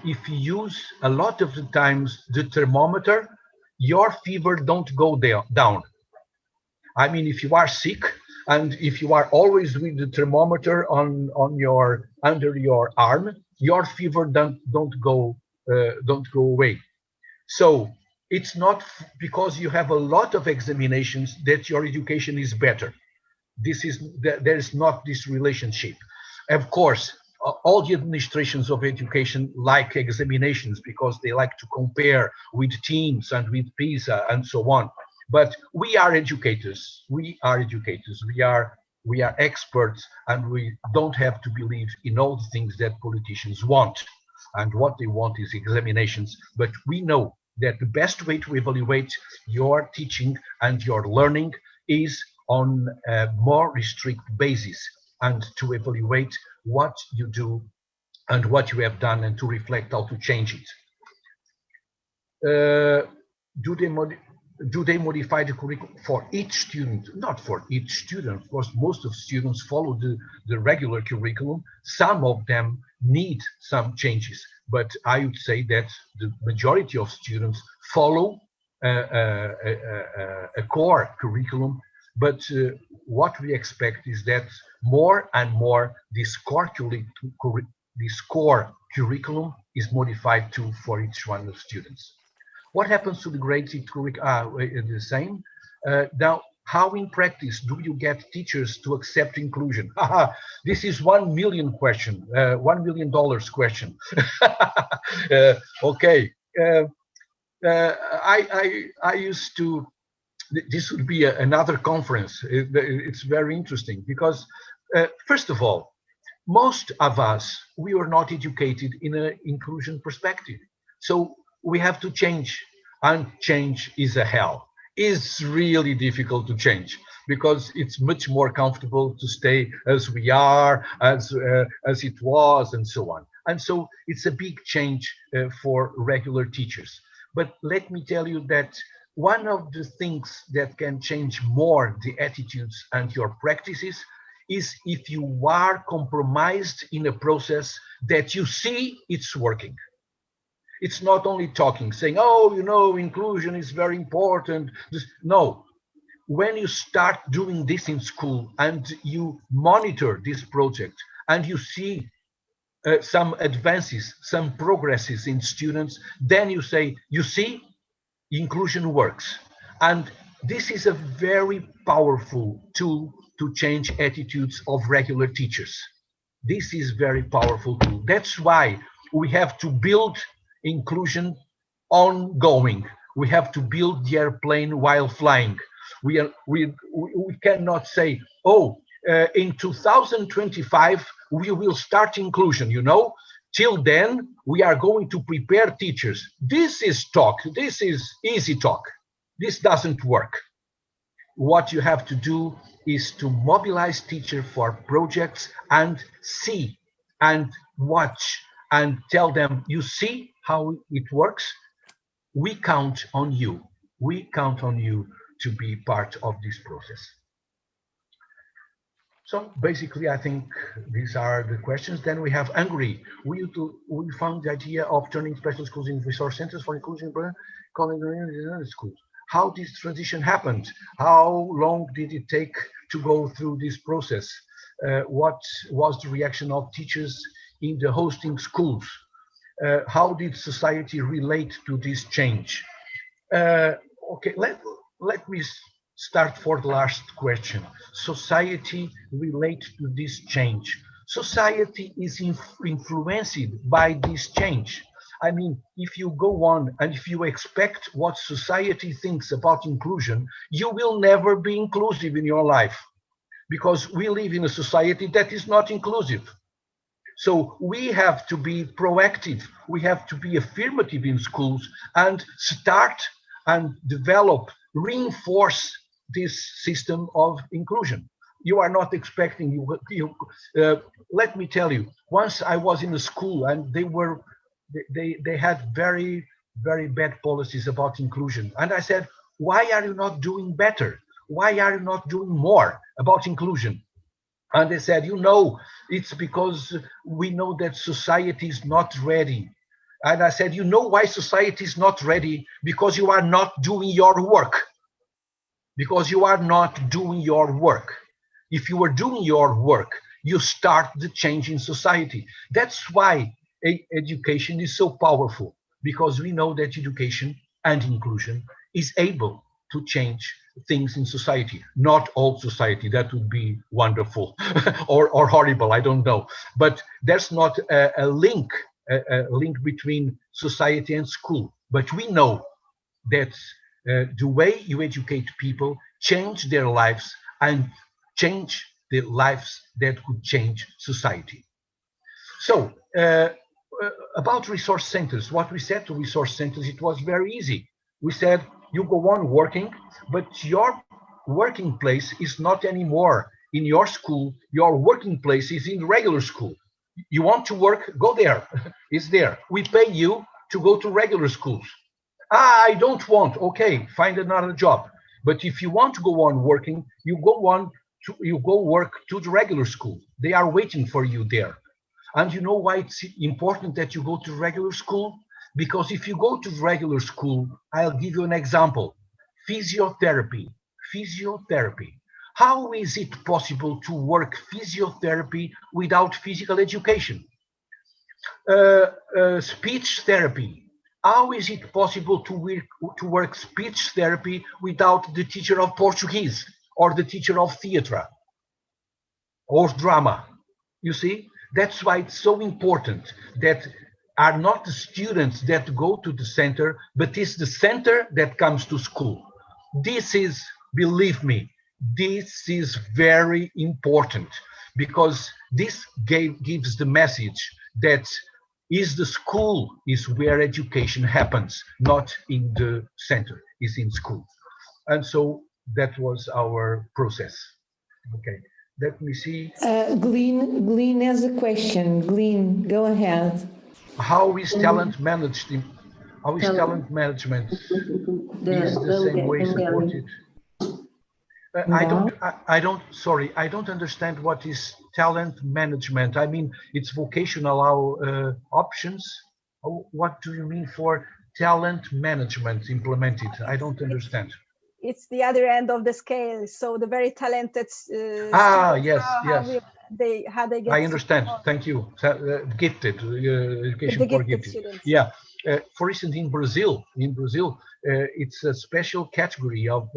if you use a lot of the times the thermometer, your fever don't go down. I mean, if you are sick and if you are always with the thermometer under your arm, your fever don't go away. So it's not because you have a lot of examinations that your education is better. There is not this relationship. Of course, all the administrations of education like examinations because they like to compare with teams and with PISA and so on. But we are educators. We are educators. We are experts, and we don't have to believe in all the things that politicians want. And what they want is examinations. But we know that the best way to evaluate your teaching and your learning is on a more restricted basis, and to evaluate what you do and what you have done and to reflect how to change it. Do they modify the curriculum for each student? Not for each student. Of course, most of students follow the regular curriculum. Some of them need some changes, but I would say that the majority of students follow a core curriculum. But what we expect is that more and more this core curriculum is modified too for each one of the students. What happens to the graded curriculum? The same. Now, how in practice do you get teachers to accept inclusion? This is $1 million question, $1 million question. Okay. I used to. This would be another conference. It's very interesting because, first of all, most of us, we were not educated in an inclusion perspective. So we have to change, and change is a hell. It's really difficult to change because it's much more comfortable to stay as we are, as it was, and so on. And so it's a big change for regular teachers. But let me tell you that one of the things that can change more the attitudes and your practices is if you are compromised in a process that you see it's working. It's not only talking, saying, oh, you know, inclusion is very important. No, when you start doing this in school and you monitor this project and you see some advances, some progresses in students, then you say, you see, inclusion works. And this is a very powerful tool to change attitudes of regular teachers. This is very powerful tool. That's why we have to build inclusion ongoing. We have to build the airplane while flying. We cannot say, oh, in 2025, we will start inclusion, you know. Till then, we are going to prepare teachers. This is talk. This is easy talk. This doesn't work. What you have to do is to mobilize teachers for projects and see and watch and tell them, you see how it works? We count on you. We count on you to be part of this process. So basically, I think these are the questions. Then we have Hungary. We found the idea of turning special schools into resource centers for inclusion, calling them schools. How this transition happened? How long did it take to go through this process? What was the reaction of teachers in the hosting schools? How did society relate to this change? Okay, let me start for the last question. Society relates to this change. Society is influenced by this change. I mean, if you go on and if you expect what society thinks about inclusion, you will never be inclusive in your life because we live in a society that is not inclusive. So we have to be proactive. We have to be affirmative in schools and start and develop, reinforce this system of inclusion. You are not expecting. Let me tell you. Once I was in a school, and they had very, very bad policies about inclusion, and I said, "Why are you not doing better? Why are you not doing more about inclusion?" And they said, it's because we know that society is not ready. And I said, why society is not ready? Because you are not doing your work. Because you are not doing your work. If you are doing your work, you start the change in society. That's why education is so powerful, because we know that education and inclusion is able to change things in society. Not all society, that would be wonderful or horrible, I don't know. But there's not a link between society and school. But we know that the way you educate people change their lives and change the lives that could change society. So about resource centers, what we said to resource centers, it was very easy. We said, you go on working, but your working place is not anymore in your school. Your working place is in regular school. You want to work, go there. It's there. We pay you to go to regular schools. I don't want. Okay, find another job. But if you want to go on working, you go work to the regular school. They are waiting for you there. And you know why it's important that you go to regular school? Because if you go to regular school, I'll give you an example. Physiotherapy. How is it possible to work physiotherapy without physical education? Speech therapy. How is it possible to work speech therapy without the teacher of Portuguese or the teacher of theater or drama? You see, that's why it's so important that are not the students that go to the center, but it's the center that comes to school. This is, believe me, this is very important, because this gives the message that the school is where education happens, not in the center, is in school. And so that was our process. Okay, let me see. Glenn has a question. Glenn, go ahead. How is talent managed? How is talent management? Is the same way supported? I don't understand what is talent management. I mean, it's vocational options. What do you mean for talent management implemented? I don't understand. It's the other end of the scale. So the very talented yes. How they get. I understand. Thank you. Gifted education for gifted students. Yeah. For instance, in Brazil, it's a special category of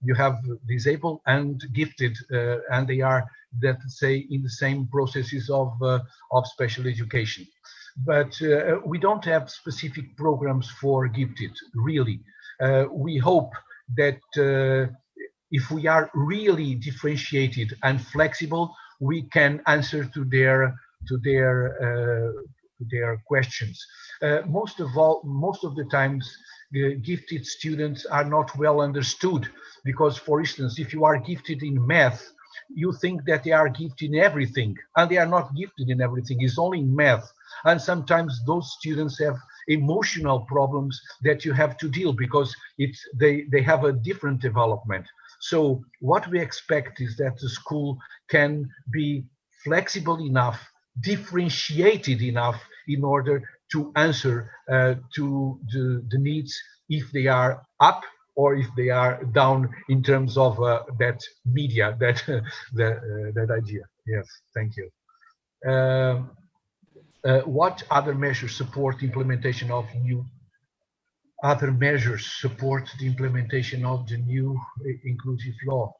you have disabled and gifted, and they are, let's say, in the same processes of special education. But we don't have specific programs for gifted. Really, we hope that if we are really differentiated and flexible, we can answer to their questions. Most of the times, gifted students are not well understood, because, for instance, if you are gifted in math, you think that they are gifted in everything, and they are not gifted in everything. It's only in math. And sometimes those students have emotional problems that you have to deal, because they have a different development. So what we expect is that the school can be flexible enough, differentiated enough, in order to answer to the needs, if they are up or if they are down in terms of that media, that idea. Yes, thank you. What other measures support the implementation of new? Other measures support the implementation of the new inclusive law.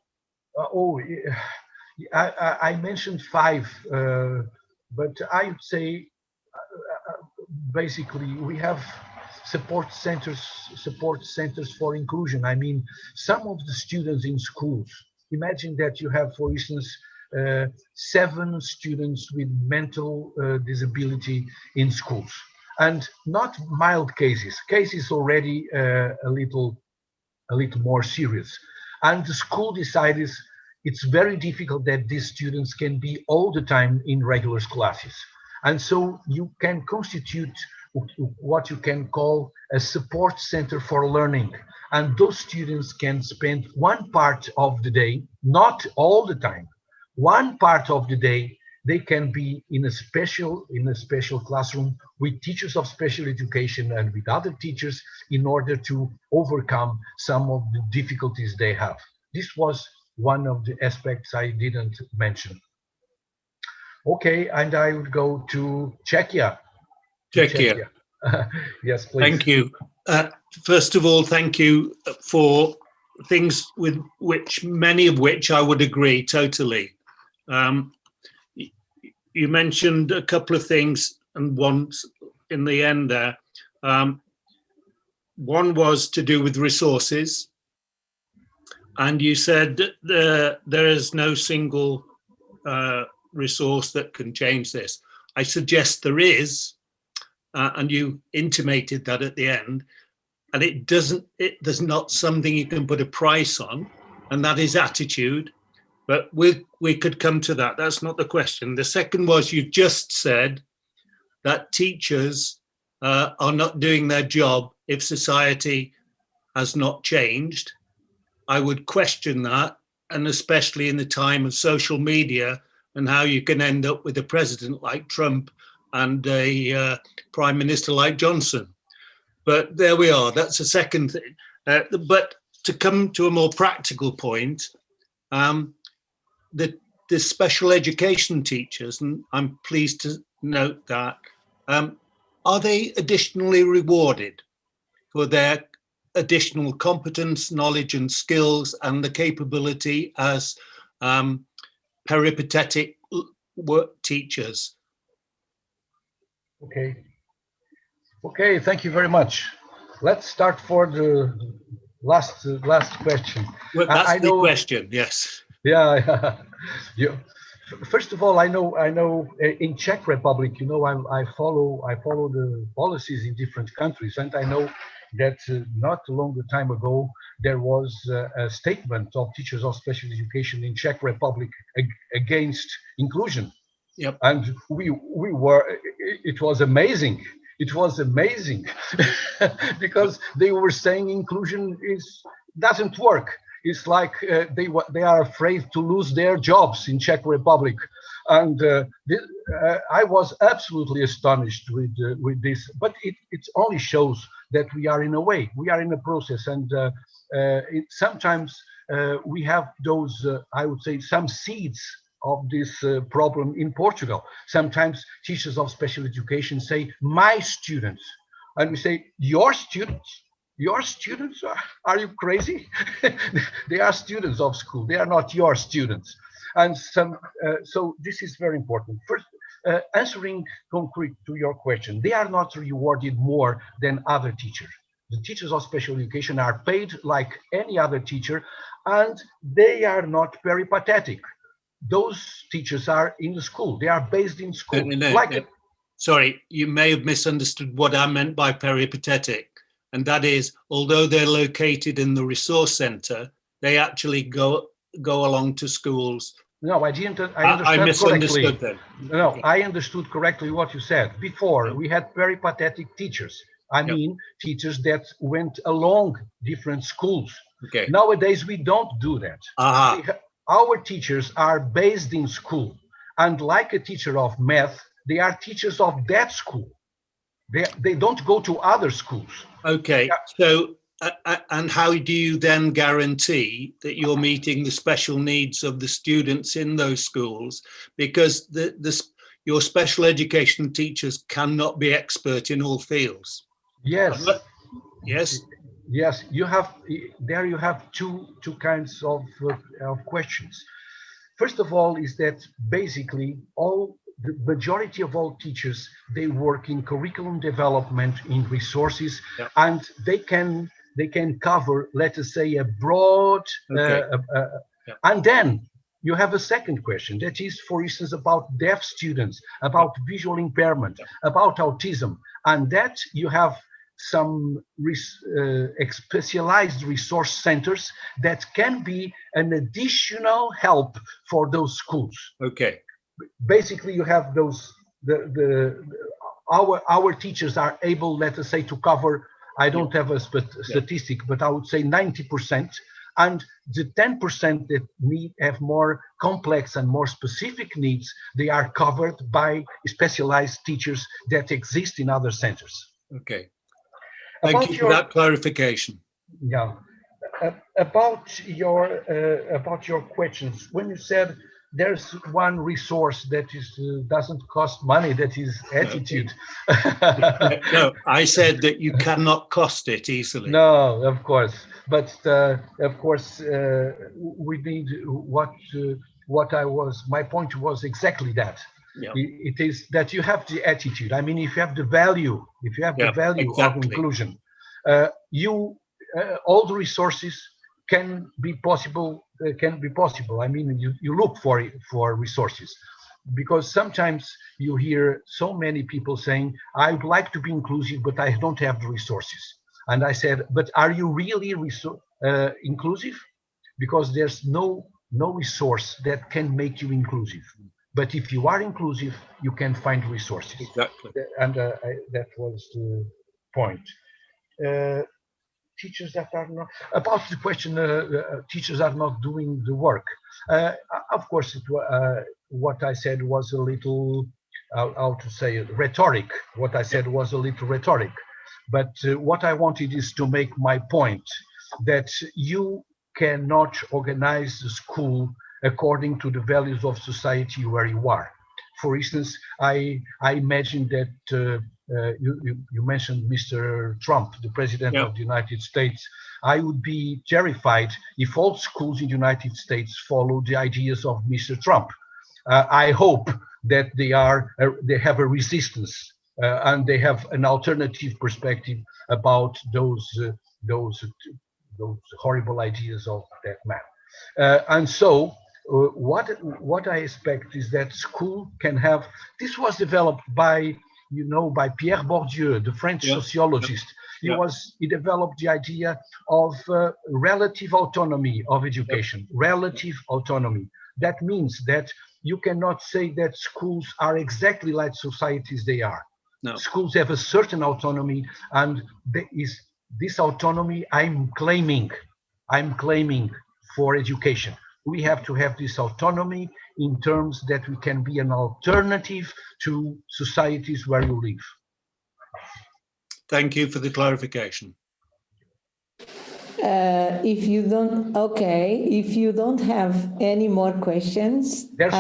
I mentioned 5, but I would say basically we have support centers for inclusion. I mean, some of the students in schools, imagine that you have, for instance, 7 students with mental disability in schools, and not mild cases already a little more serious. And the school decides it's very difficult that these students can be all the time in regular classes. And so you can constitute what you can call a support center for learning. And those students can spend one part of the day, not all the time, one part of the day, they can be in a special classroom with teachers of special education and with other teachers in order to overcome some of the difficulties they have. This was one of the aspects I didn't mention. Okay, and I would go to Czechia. Czechia. Yes, please. Thank you. First of all, thank you for things with which, many of which I would agree totally. You mentioned a couple of things, and once in the end there. One was to do with resources, and you said that there is no single resource that can change this. I suggest there is, and you intimated that at the end, and there's not something you can put a price on, and that is attitude. But we could come to that. That's not the question. The second was, you just said that teachers are not doing their job if society has not changed. I would question that, and especially in the time of social media and how you can end up with a president like Trump and a prime minister like Johnson. But there we are. That's a second thing. But to come to a more practical point, the special education teachers, and I'm pleased to note that, are they additionally rewarded for their additional competence, knowledge and skills and the capability as peripatetic work teachers? Okay, thank you very much. Let's start for the last question. Well, that's the question, yes. Yeah. First of all, I know in Czech Republic, you know, I follow the policies in different countries, and I know that not a long time ago there was a statement of teachers of special education in Czech Republic against inclusion. Yep. And we were. It was amazing. It was amazing because they were saying inclusion doesn't work. It's like they are afraid to lose their jobs in Czech Republic, and I was absolutely astonished with this. But it only shows that we are in a process, and sometimes we have those I would say some seeds of this problem in Portugal. Sometimes teachers of special education say my students, and we say your students. Your students? Are you crazy? They are students of school. They are not your students. And so this is very important. First, answering concrete to your question, they are not rewarded more than other teachers. The teachers of special education are paid like any other teacher, and they are not peripatetic. Those teachers are in the school. They are based in school. Sorry, you may have misunderstood what I meant by peripatetic. And that is, although they're located in the resource center, they actually go along to schools. No, I didn't. I misunderstood them. No, I understood correctly what you said. Before, we had peripatetic teachers. I mean, teachers that went along different schools. Okay. Nowadays, we don't do that. Our teachers are based in school. And like a teacher of math, they are teachers of that school. They don't go to other schools. Okay, so, and how do you then guarantee that you're meeting the special needs of the students in those schools? Because your special education teachers cannot be expert in all fields. Yes. Yes. Yes, you have two kinds of questions. First of all, is that basically the majority of all teachers, they work in curriculum development, in resources, and they can cover, let us say, a broad, and then you have a second question that is, for instance, about deaf students, about visual impairment, about autism, and that you have some specialized resource centers that can be an additional help for those schools. Okay. Basically, you have those, our teachers are able, let us say, to cover, I don't have a statistic, but I would say 90%. And the 10% that have more complex and more specific needs, they are covered by specialized teachers that exist in other centers. Okay. Thank you for that clarification. Yeah. About your questions, when you said there's one resource that doesn't cost money, that is attitude. No, I said that you cannot cost it easily. No, of course, but of course we need my point was exactly that. Yeah. It is that you have the attitude. I mean, if you have the value, Exactly. of inclusion, all the resources can be possible. I mean, you look for resources, because sometimes you hear so many people saying, "I'd like to be inclusive, but I don't have the resources." And I said, "But are you really inclusive? Because there's no resource that can make you inclusive. But if you are inclusive, you can find resources." Exactly. And that was the point. Teachers that are not, about the question, teachers are not doing the work. Of course, what I said was a little, how to say it, rhetoric. What I said was a little rhetoric. But what I wanted is to make my point that you cannot organize the school according to the values of society where you are. For instance, I imagine that you mentioned Mr. Trump, the President of the United States. I would be terrified if all schools in the United States follow the ideas of Mr. Trump. I hope that they have a resistance and they have an alternative perspective about those horrible ideas of that man. And so what I expect is that school can have, this was developed by Pierre Bourdieu, the French sociologist. He developed the idea of relative autonomy of education, relative autonomy. That means that you cannot say that schools are exactly like societies they are. No. Schools have a certain autonomy, and there is this autonomy I'm claiming for education. We have to have this autonomy in terms that we can be an alternative to societies where you live. Thank you for the clarification. If you don't have any more questions. There's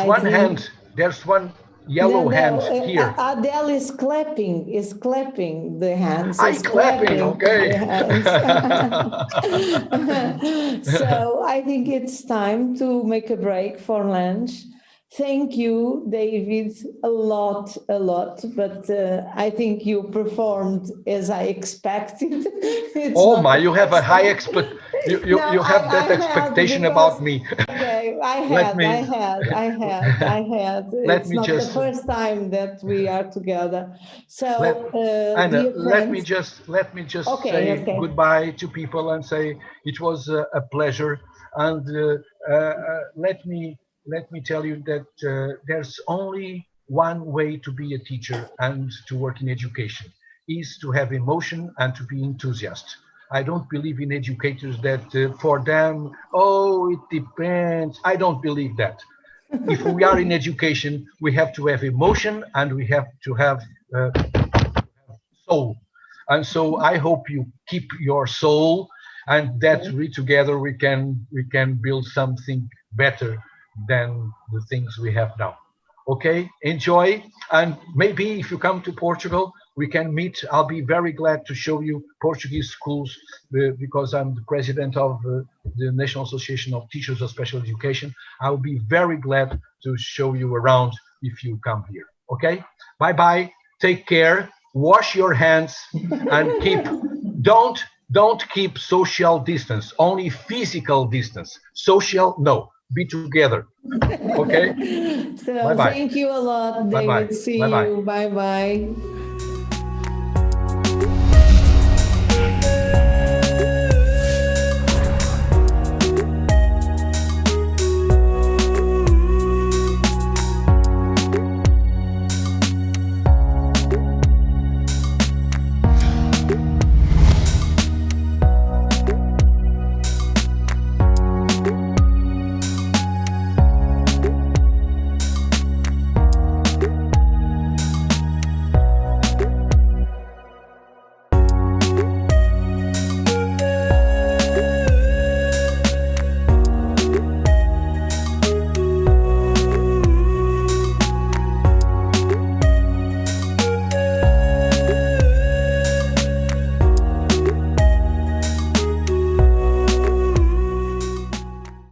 there's one yellow hand here. Adele is clapping the hands. Clapping, okay. So I think it's time to make a break for lunch. Thank you, David, a lot, but I think you performed as I expected. You have a high you have that expectation about me. Okay, I had. It's not the first time that we are together. So, Anna, let me just say goodbye to people and say it was a pleasure. And let me tell you that there's only one way to be a teacher and to work in education, is to have emotion and to be enthusiastic. I don't believe in educators that for them, it depends. I don't believe that. If we are in education, we have to have emotion and we have to have soul. And so I hope you keep your soul, and that together we can build something better than the things we have now. Okay, enjoy, and maybe if you come to Portugal, we can meet. I'll be very glad to show you Portuguese schools because I'm the president of the National Association of Teachers of Special Education. I'll be very glad to show you around if you come here. Okay, bye-bye, take care, wash your hands, and don't keep social distance, only physical distance. Social, no. Be together. Okay. So bye-bye. Thank you a lot, David. Bye-bye. See you. Bye-bye.